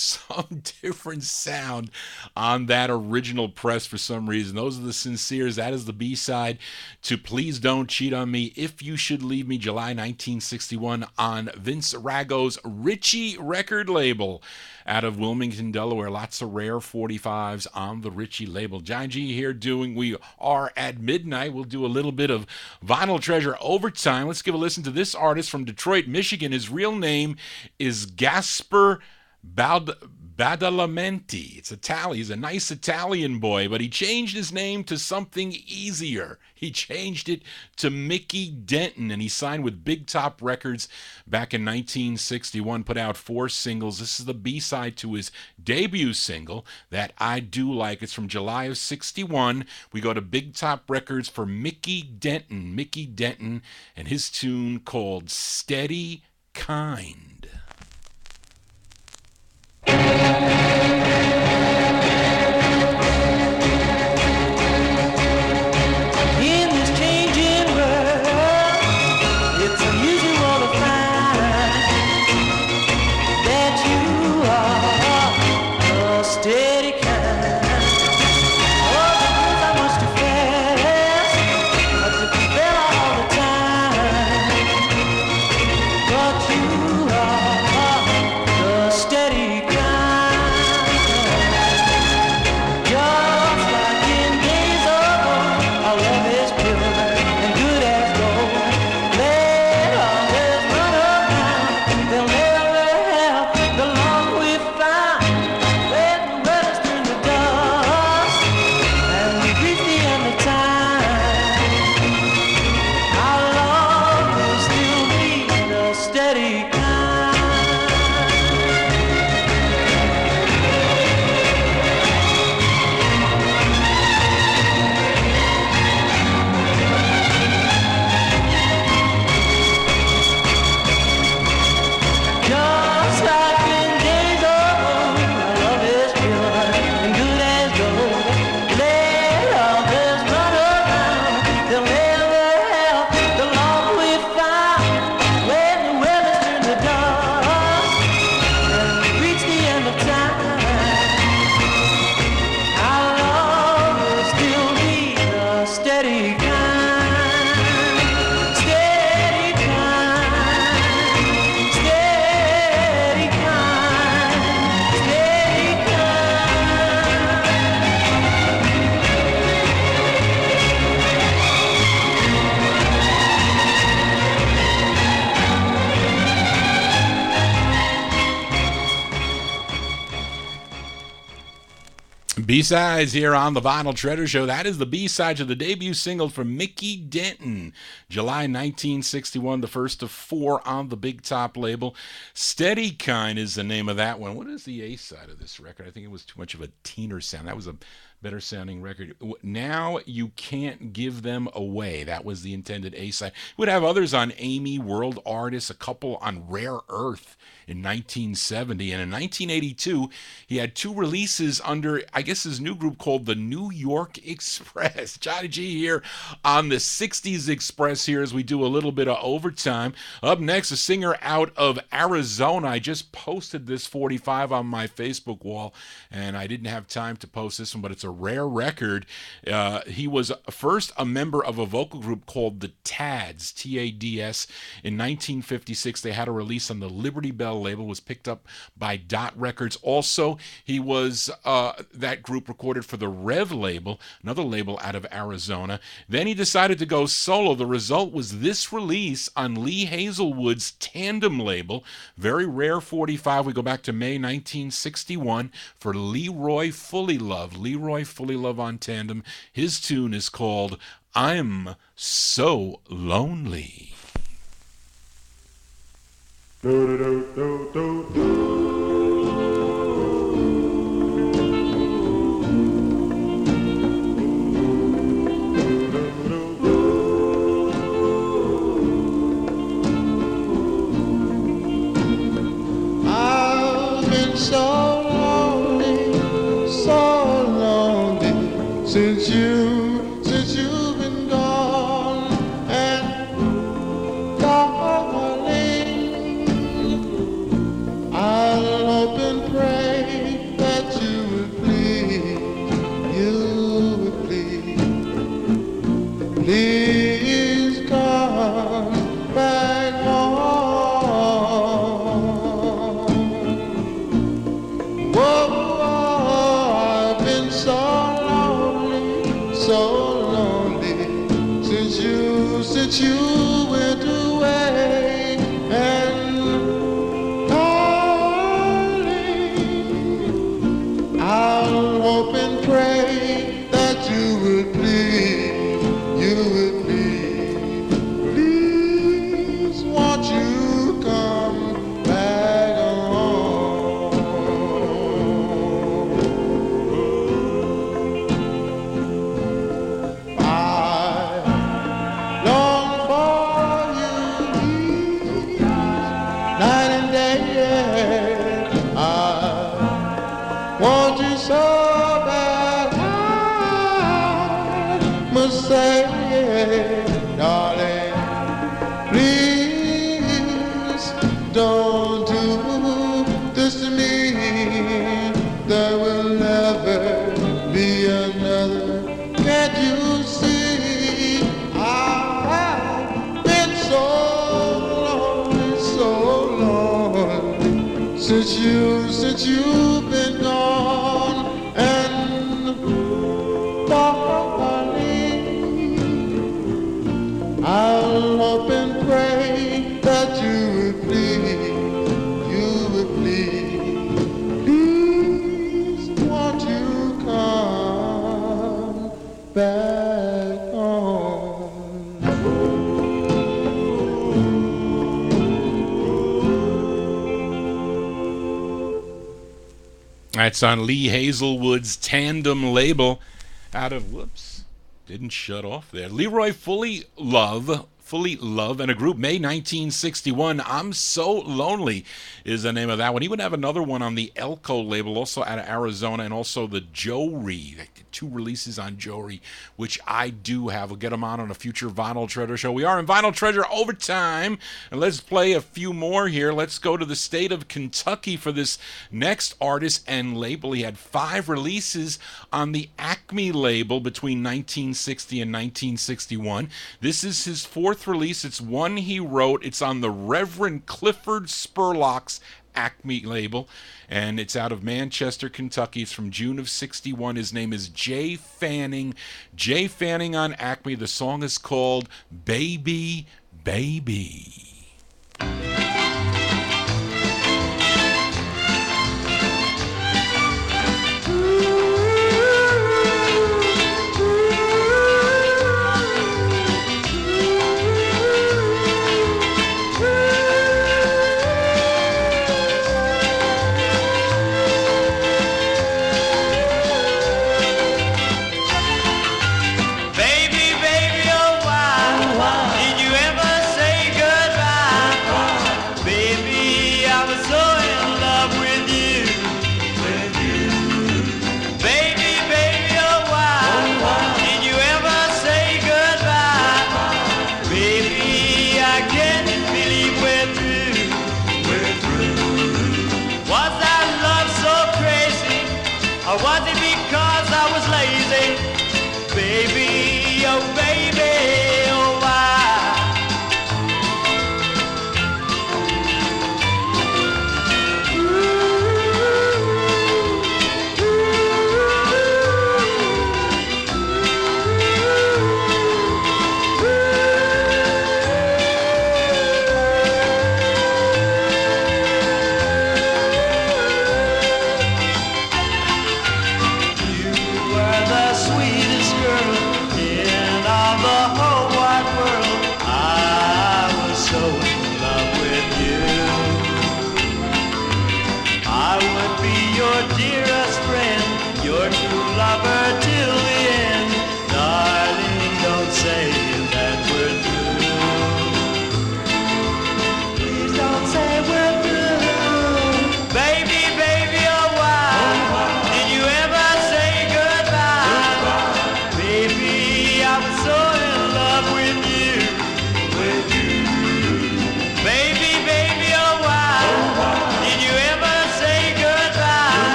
sound on that original press for some reason. Those are the Sinceres. That is the B-side to Please Don't Cheat on Me, If You Should Leave Me, July 1961 on Vince Rago's Ritchie record label out of Wilmington, Delaware. Lots of rare 45s on the Ritchie label. John G here we are at midnight. We'll do a little bit of Vinyl Treasure overtime. Let's give a listen to this artist from Detroit, Michigan. His real name is Gasper Badalamenti. It's Italian. He's a nice Italian boy, but he changed his name to something easier. He changed it to Mickey Denton, and he signed with Big Top Records back in 1961, put out 4 singles. This is the B-side to his debut single, That I Do Like. It's from July of 61. We go to Big Top Records for Mickey Denton, and his tune called Steady Kind. B-sides here on the Vinyl Treasure Show. That is the B-side to the debut single from Mickey Denton, July 1961, the first of 4 on the Big Top label. Steady Kind is the name of that one. What is the A-side of this record? I think it was too much of a teener sound. That was a better sounding record. Now You Can't Give Them Away. That was the intended A-side. Would have others on Amy, World Artists, a couple on Rare Earth in 1970. And in 1982, he had 2 releases under, I guess, his new group called the New York Express. Johnny G here on the 60s Express here as we do a little bit of overtime. Up next, a singer out of Arizona. I just posted this 45 on my Facebook wall, and I didn't have time to post this one, but it's a rare record. He was first a member of a vocal group called the Tads, T-A-D-S. In 1956, they had a release on the Liberty Bell label, was picked up by Dot Records. Also, he was that group recorded for the Rev label, another label out of Arizona. Then he decided to go solo. The result was this release on Lee Hazelwood's Tandem label. Very rare 45. We go back to May 1961 for Leroy Fully Love. Leroy Fully Love on Tandem. His tune is called I'm So Lonely. I've been so lonely since you've been gone, and darling, I'll hope and pray that you would please come back home. Whoa, I've been so lonely since you went away, and darling, I'll hope and pray that you would please, won't you come back home? I long for you night and day. I want you so bad. I must say, darling, please don't do this to me. There will never be another. Can't you see? I've been so lonely since you've been gone, and darling, I'll hope and pray that you would please, won't you come back home? That's on Lee Hazelwood's Tandem label out of, didn't shut off there. Leroy Fully Love, and a group, May 1961. I'm So Lonely is the name of that one. He would have another one on the Elko label, also out of Arizona, and also the Jory. 2 releases on Jory, which I do have. We'll get them on a future Vinyl Treasure Show. We are in Vinyl Treasure Overtime, and let's play a few more here. Let's go to the state of Kentucky for this next artist and label. He had 5 releases on the Acme label between 1960 and 1961. This is his 4th release. It's one he wrote. It's on the Reverend Clifford Spurlock's Acme label, and it's out of Manchester, Kentucky. It's from June of 61. His name is Jay Fanning. Jay Fanning on Acme. The song is called Baby, Baby. Ooh. Or was it because I was lazy? Baby, oh baby, oh why?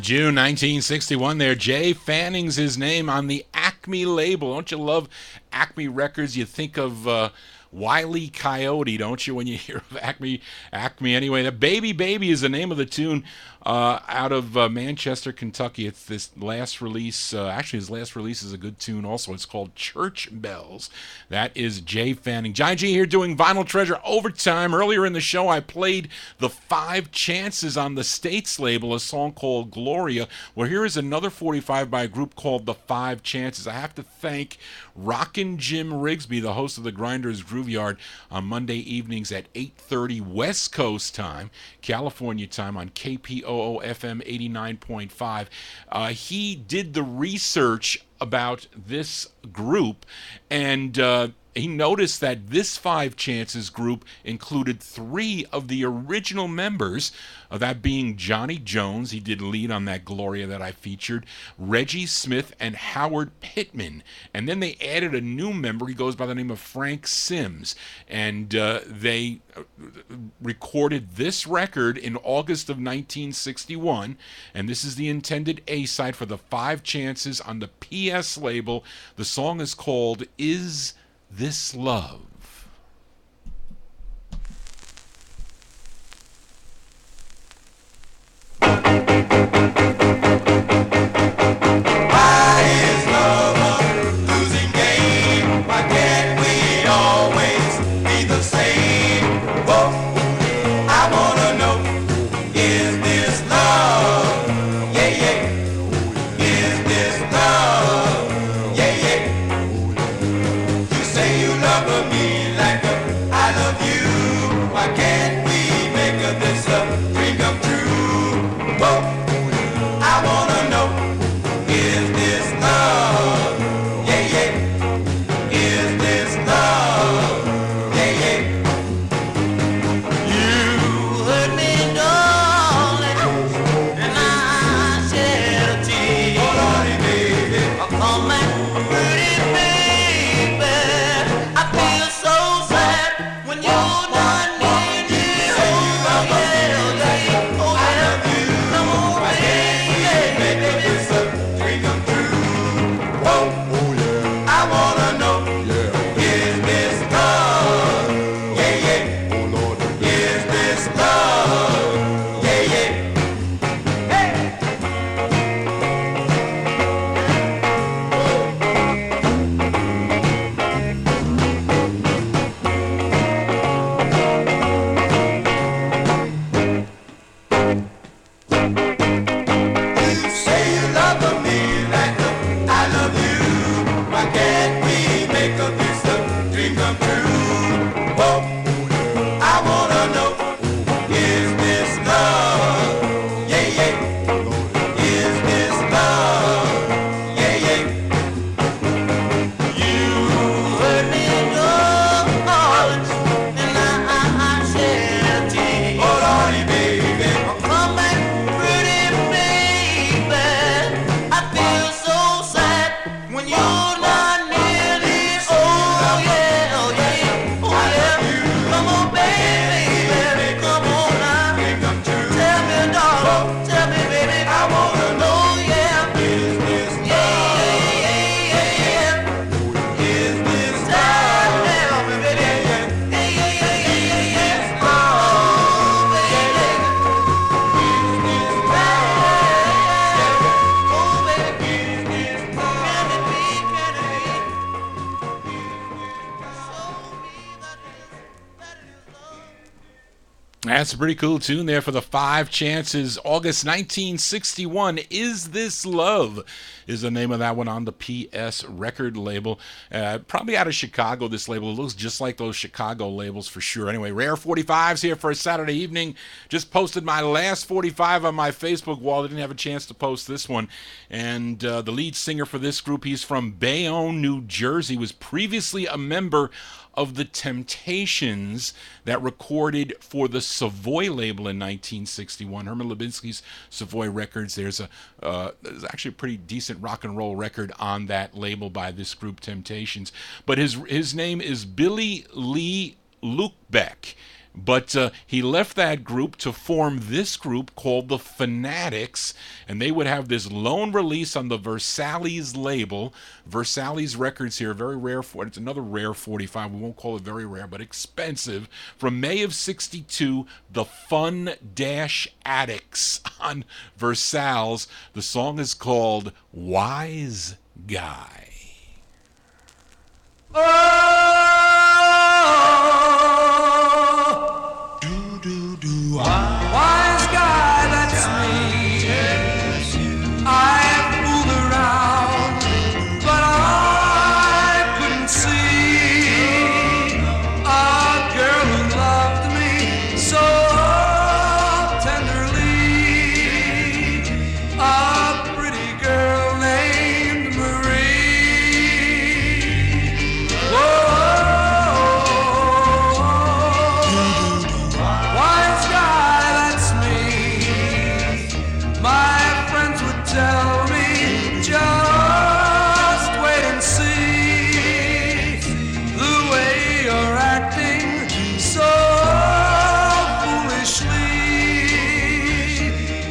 June 1961 there. Jay Fanning's his name on the Acme label. Don't you love Acme Records? You think of Wile E. Coyote, don't you, when you hear of Acme? Anyway, the Baby Baby is the name of the tune out of Manchester, Kentucky. It's this last release. Actually, his last release is a good tune also. It's called Church Bells. That is Jay Fanning. Johnny G here doing Vinyl Treasure Overtime. Earlier in the show, I played the 5 Chances on the States label, a song called Gloria. Well, here is another 45 by a group called the 5 Chances. I have to thank Rockin' Jim Rigsby, the host of the Grinders Grooveyard, on Monday evenings at 8:30 West Coast time, California time, on KPOO FM 89.5. He did the research about this group, and he noticed that this 5 Chances group included 3 of the original members, that being Johnny Jones, he did lead on that Gloria that I featured, Reggie Smith, and Howard Pittman. And then they added a new member. He goes by the name of Frank Sims. And they recorded this record in August of 1961. And this is the intended A-side for the 5 Chances on the PS label. The song is called Is This Love? Say you love me. That's a pretty cool tune there for the 5 Chances. August 1961, Is This Love is the name of that one on the PS record label. Probably out of Chicago, this label. It looks just like those Chicago labels for sure. Anyway, Rare 45s here for a Saturday evening. Just posted my last 45 on my Facebook wall. I didn't have a chance to post this one. And the lead singer for this group, he's from Bayonne, New Jersey, was previously a member of the Temptations that recorded for the Savoy label in 1961. Herman Lubinsky's Savoy Records. There's actually a pretty decent rock and roll record on that label by this group, Temptations. But his name is Billy Lee Lukebeck. But he left that group to form this group called the Fanatics, and they would have this lone release on the Versailles label. Versailles Records here, very rare. It's another rare 45. We won't call it very rare, but expensive. From May of 62, the Fun Dash Addicts on Versailles. The song is called Wise Guy. Wise guy, that's me. I fooled around, but I couldn't see a girl who loved me so tenderly. A pretty girl named Marie. Whoa. Wise guy, that's me. My friends would tell me, just wait and see the way you're acting so foolishly.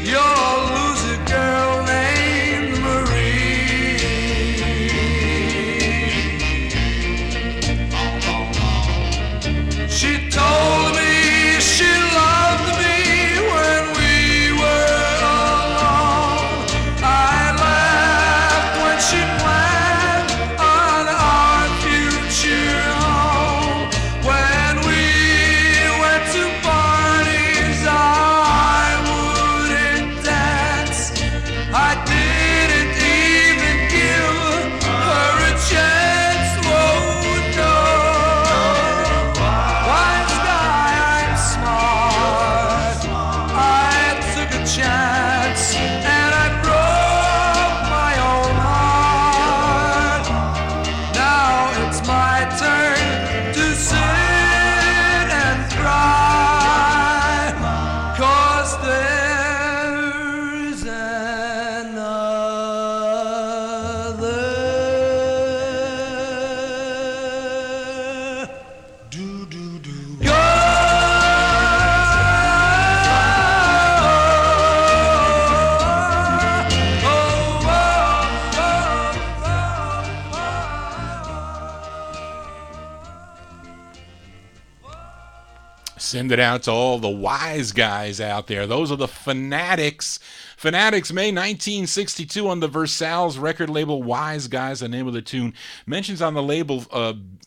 You'll lose a girl named Marie. She told me she loved me when we were alone. I laughed when she planned on our future home. When we went to parties, I wouldn't dance. I didn't even give her a chance. Oh no. Wise guy, I'm smart. I took a chance and I broke my own heart. Now it's my turn to sit and cry, 'cause there's another Send it out to all the wise guys out there. Those are the Fanatics. Fanatics, May 1962 on the Versailles record label. Wise Guys, the name of the tune. Mentions on the label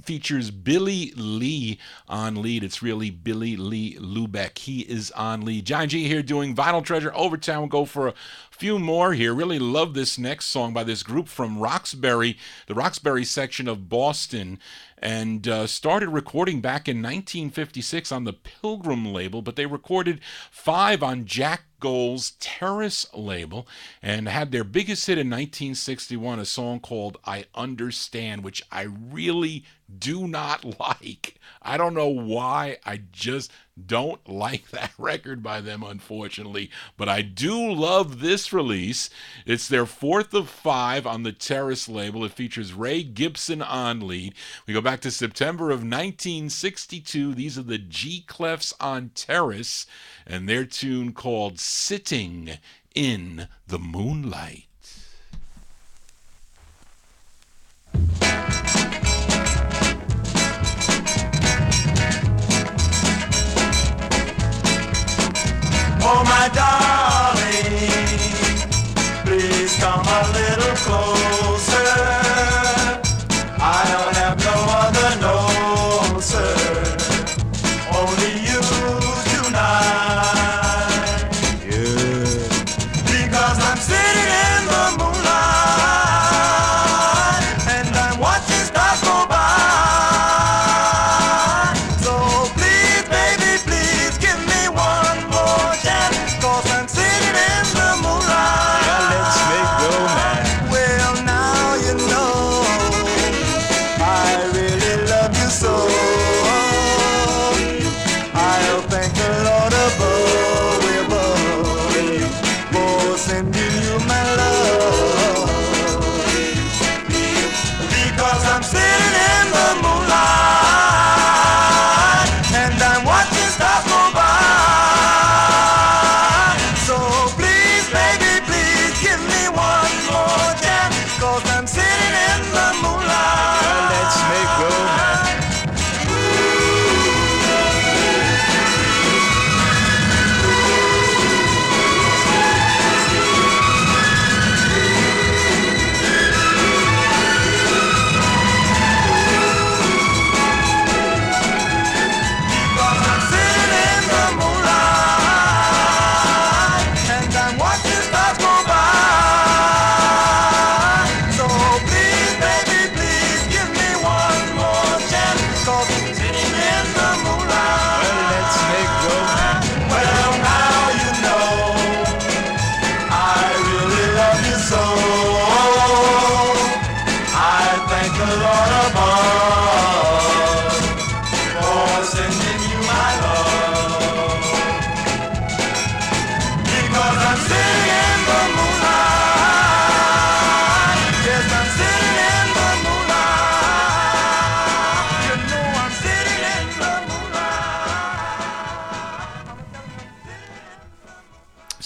features Billy Lee on lead. It's really Billy Lee Lubeck. He is on lead. John G here doing Vinyl Treasure Overtime. We'll go for a few more here. Really love this next song by this group from Roxbury, the Roxbury section of Boston, and started recording back in 1956 on the Pilgrim label, but they recorded 5 on Jack Gold's Terrace label and had their biggest hit in 1961, a song called I Understand, which I really do not like. I don't know why. I just don't like that record by them, unfortunately, but I do love this release. It's their 4th of 5 on the Terrace label. It features Ray Gibson on lead. We go back to September of 1962. These are the G Clefs on Terrace and their tune called Sitting in the Moonlight. Oh, my darling, please come a little closer. I don't have no other, no, sir. Only you tonight.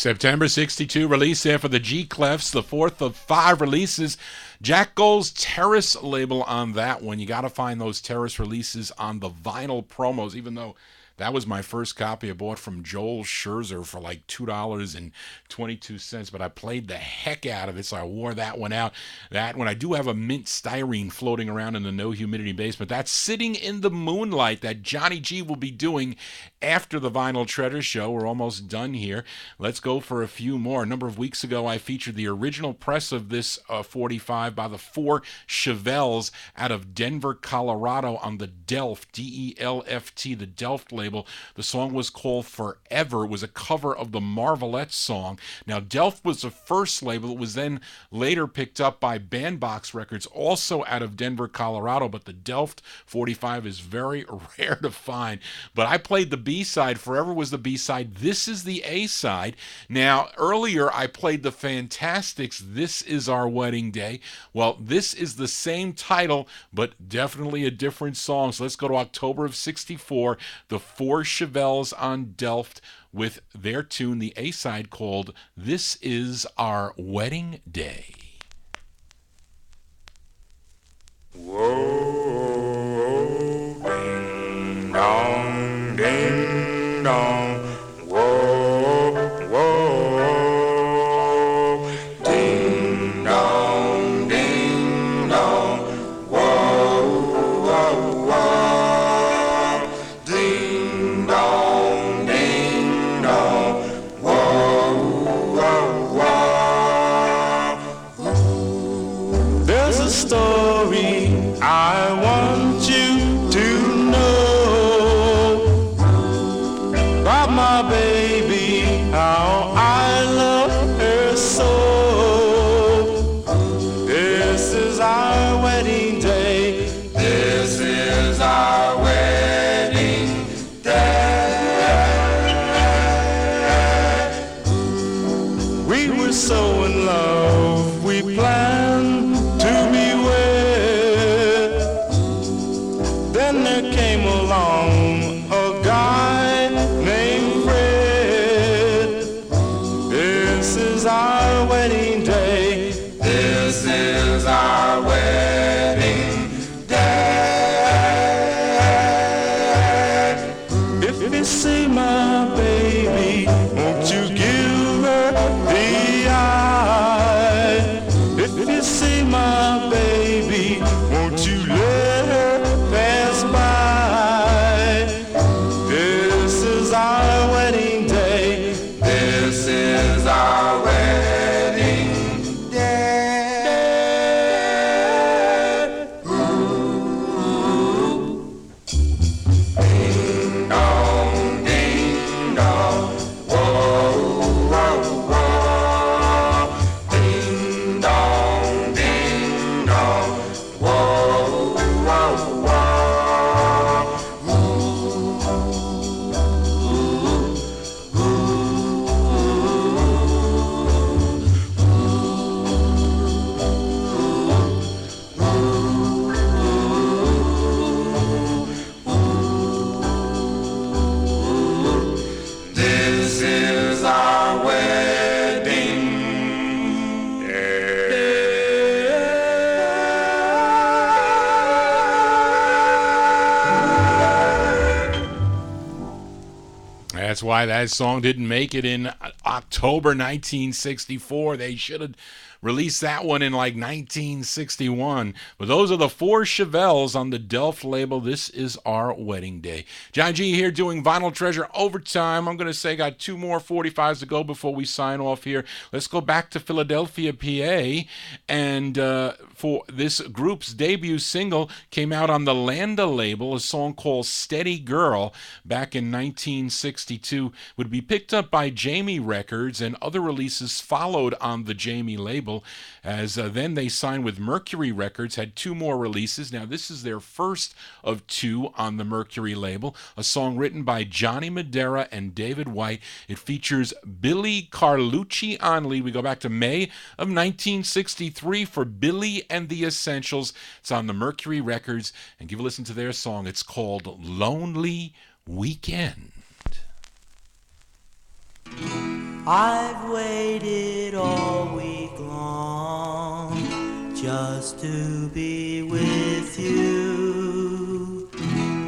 September 62 release there for the G Clefs, the fourth of 5 releases. Jack Gold's Terrace label on that one. You got to find those Terrace releases on the vinyl promos, even though that was my first copy I bought from Joel Scherzer for like $2.22, but I played the heck out of it, so I wore that one out. That one, I do have a mint styrene floating around in the no humidity basement. That's Sitting in the Moonlight that Johnny G will be doing after the Vinyl Treasure Show. We're almost done here. Let's go for a few more. A number of weeks ago, I featured the original press of this 45 by the 4 Chevelles out of Denver, Colorado on the Delft, D-E-L-F-T, the Delft label. The song was called Forever. It was a cover of the Marvelettes song. Now, Delft was the first label. It was then later picked up by Bandbox Records, also out of Denver, Colorado, but the Delft 45 is very rare to find. But I played the B-side. Forever was the B-side. This is the A-side. Now, earlier I played the Fantastics' This Is Our Wedding Day. Well, this is the same title, but definitely a different song. So let's go to October of 64. The 4 Chevelles on Delft with their tune, the A-side, called This Is Our Wedding Day. Whoa, ding dong, ding dong. Whoa, whoa, ding dong, ding dong. Whoa, whoa, whoa, ding dong, ding dong. Whoa, whoa, whoa. There's a story I want you to know about my baby, how I love her so. This is our wedding day. This is our wedding day. We were so in love, we planned to be wed. Then there came along a guy named Fred. This is our wedding day. This is our wedding day. If you see my baby, won't you give her the eye? If you see my baby, won't you let her pass by? This is our wedding day. This is our wedding day. Ooh. Ding dong, ding dong. Whoa, whoa, whoa. Ding dong, ding dong. Whoa, whoa, whoa. This is our wedding day. That's why that song didn't make it in October 1964. They should have released that one in like 1961. But those are the 4 Chevelles on the Delft label. This is our wedding day. John G here doing Vinyl Treasure Overtime. I'm going to say got 2 more 45s to go before we sign off here. Let's go back to Philadelphia, PA. And for this group's debut single came out on the Landa label, a song called Steady Girl back in 1962. Would be picked up by Jamie Records, and other releases followed on the Jamie label, as then they signed with Mercury Records, had 2 more releases. Now this is their first of 2 on the Mercury label, a song written by Johnny Madera and David White. It features Billy Carlucci on lead. We go back to May of 1963 for Billy and the Essentials. It's on the Mercury Records, and give a listen to their song. It's called Lonely Weekend. I've waited all week long just to be with you.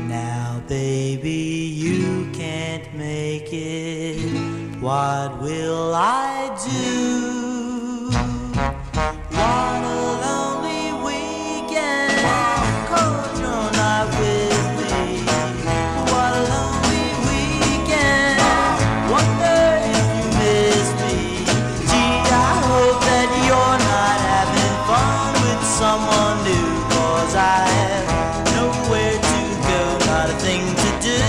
Now, baby, you can't make it. What will I do? What a lonely weekend, 'cause you're not with me. What a lonely weekend, wonder if you miss me. Gee, I hope that you're not having fun with someone new, 'cause I have nowhere to go, not a thing to do.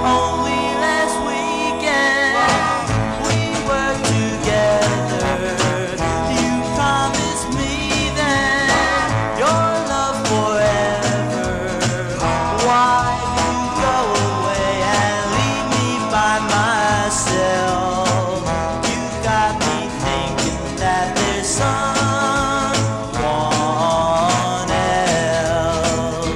Only last weekend we were together. You promised me then your love forever. Why do you go away and leave me by myself? You got me thinking that there's someone else.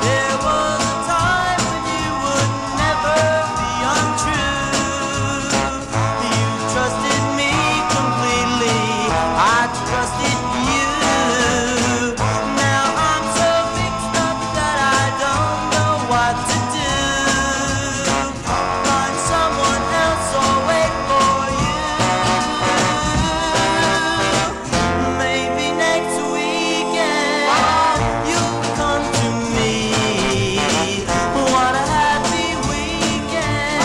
There was a time when you would never be untrue. You trusted me completely, I trusted you. Now I'm so fixed up that I don't know what to do. Find someone else or wait for you. Maybe next weekend you'll come to me. What a happy weekend,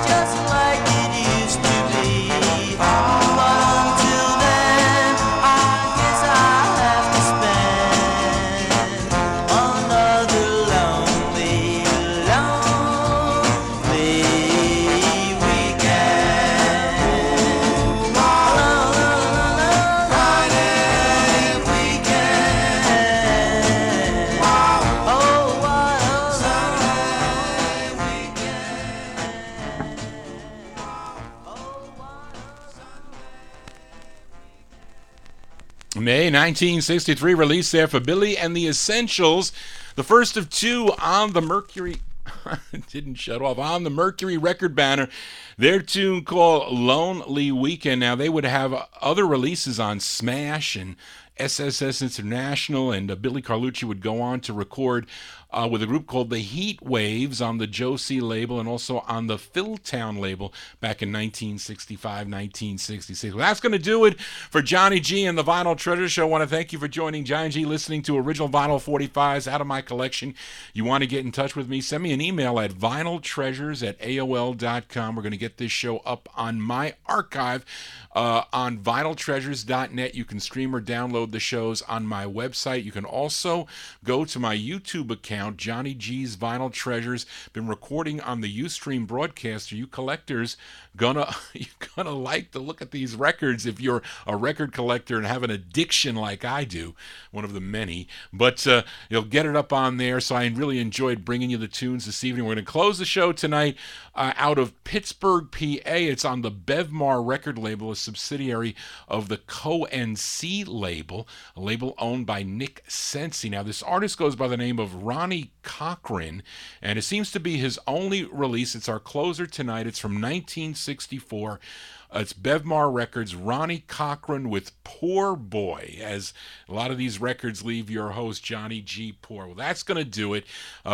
just like it used to be. But until then, I guess I'll have to spend another lonely weekend. Friday weekend. Oh, what a Sunday weekend. May 1963 release there for Billy and the Essentials, the first of two on the Mercury. Didn't shut off on the Mercury record banner. Their tune called Lonely Weekend. Now they would have other releases on Smash and SSS International, and Billy Carlucci would go on to record with a group called the Heat Waves on the Josie label and also on the Philtown label back in 1965, 1966. Well, that's going to do it for Johnny G and the Vinyl Treasure Show. I want to thank you for joining Johnny G, listening to original vinyl 45s out of my collection. You want to get in touch with me, send me an email at vinyltreasures@aol.com. We're going to get this show up on my archive on vinyltreasures.net. You can stream or download the shows on my website. You can also go to my YouTube account, Johnny G's Vinyl Treasures. Been recording on the Ustream broadcaster. You collectors you're gonna like to look at these records if you're a record collector and have an addiction like I do, one of the many. But you'll get it up on there. So I really enjoyed bringing you the tunes this evening. We're going to close the show tonight out of Pittsburgh, PA. It's on the Bevmar record label, a subsidiary of the Co-NC label, a label owned by Nick Sensi. Now, this artist goes by the name of Ronnie Cochran, and it seems to be his only release. It's our closer tonight. It's from 1964. It's Bevmar Records, Ronnie Cochran with Poor Boy, as a lot of these records leave your host, Johnny G. Poor. Well, that's going to do it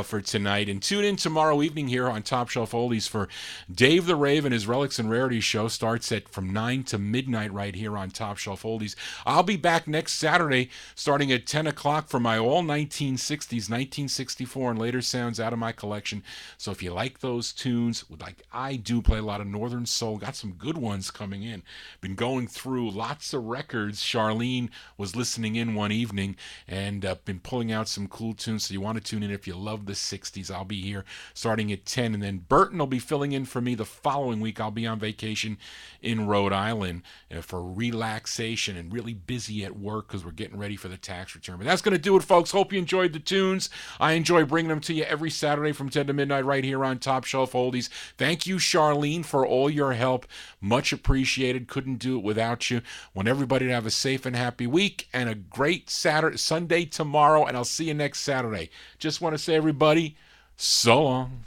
for tonight. And tune in tomorrow evening here on Top Shelf Oldies for Dave the Rave and his Relics and Rarities show. Starts at from 9 to midnight right here on Top Shelf Oldies. I'll be back next Saturday starting at 10 o'clock for my all 1960s, 1964 and later sounds out of my collection. So if you like those tunes, like I do play a lot of Northern Soul, got some good ones coming in. Been going through lots of records. Charlene was listening in one evening and been pulling out some cool tunes. So you want to tune in if you love the 60s. I'll be here starting at 10. And then Burton will be filling in for me the following week. I'll be on vacation in Rhode Island for relaxation and really busy at work because we're getting ready for the tax return. But that's going to do it, folks. Hope you enjoyed the tunes. I enjoy bringing them to you every Saturday from 10 to midnight right here on Top Shelf Oldies. Thank you, Charlene, for all your help. Much appreciated. Couldn't do it without you. Want everybody to have a safe and happy week and a great Sunday tomorrow, and I'll see you next Saturday. Just want to say, everybody, so long.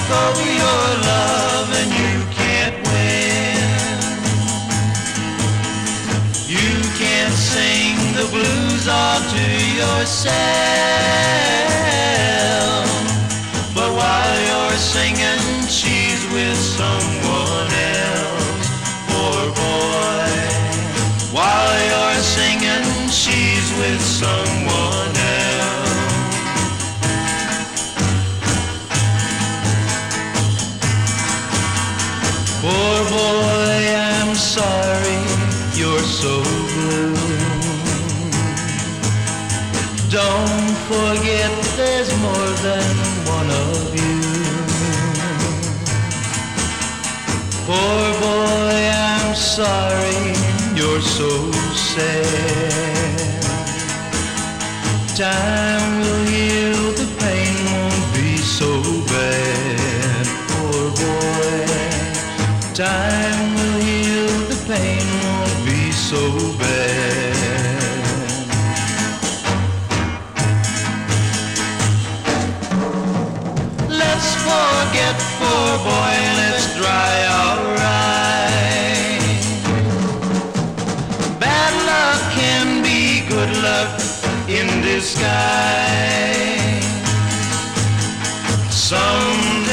over your love and you can't win. You can't sing the blues all to yourself. But while you're singing, she's with someone else. Poor boy. While you're singing, she's with someone else. Poor boy, I'm sorry you're so blue. Don't forget there's more than one of you. Poor boy, I'm sorry you're so sad. Time will heal, the pain won't be so bad. Poor boy, time will heal, the pain won't be so bad. Let's forget poor boy, let's dry our eyes. Bad luck can be good luck in disguise. Some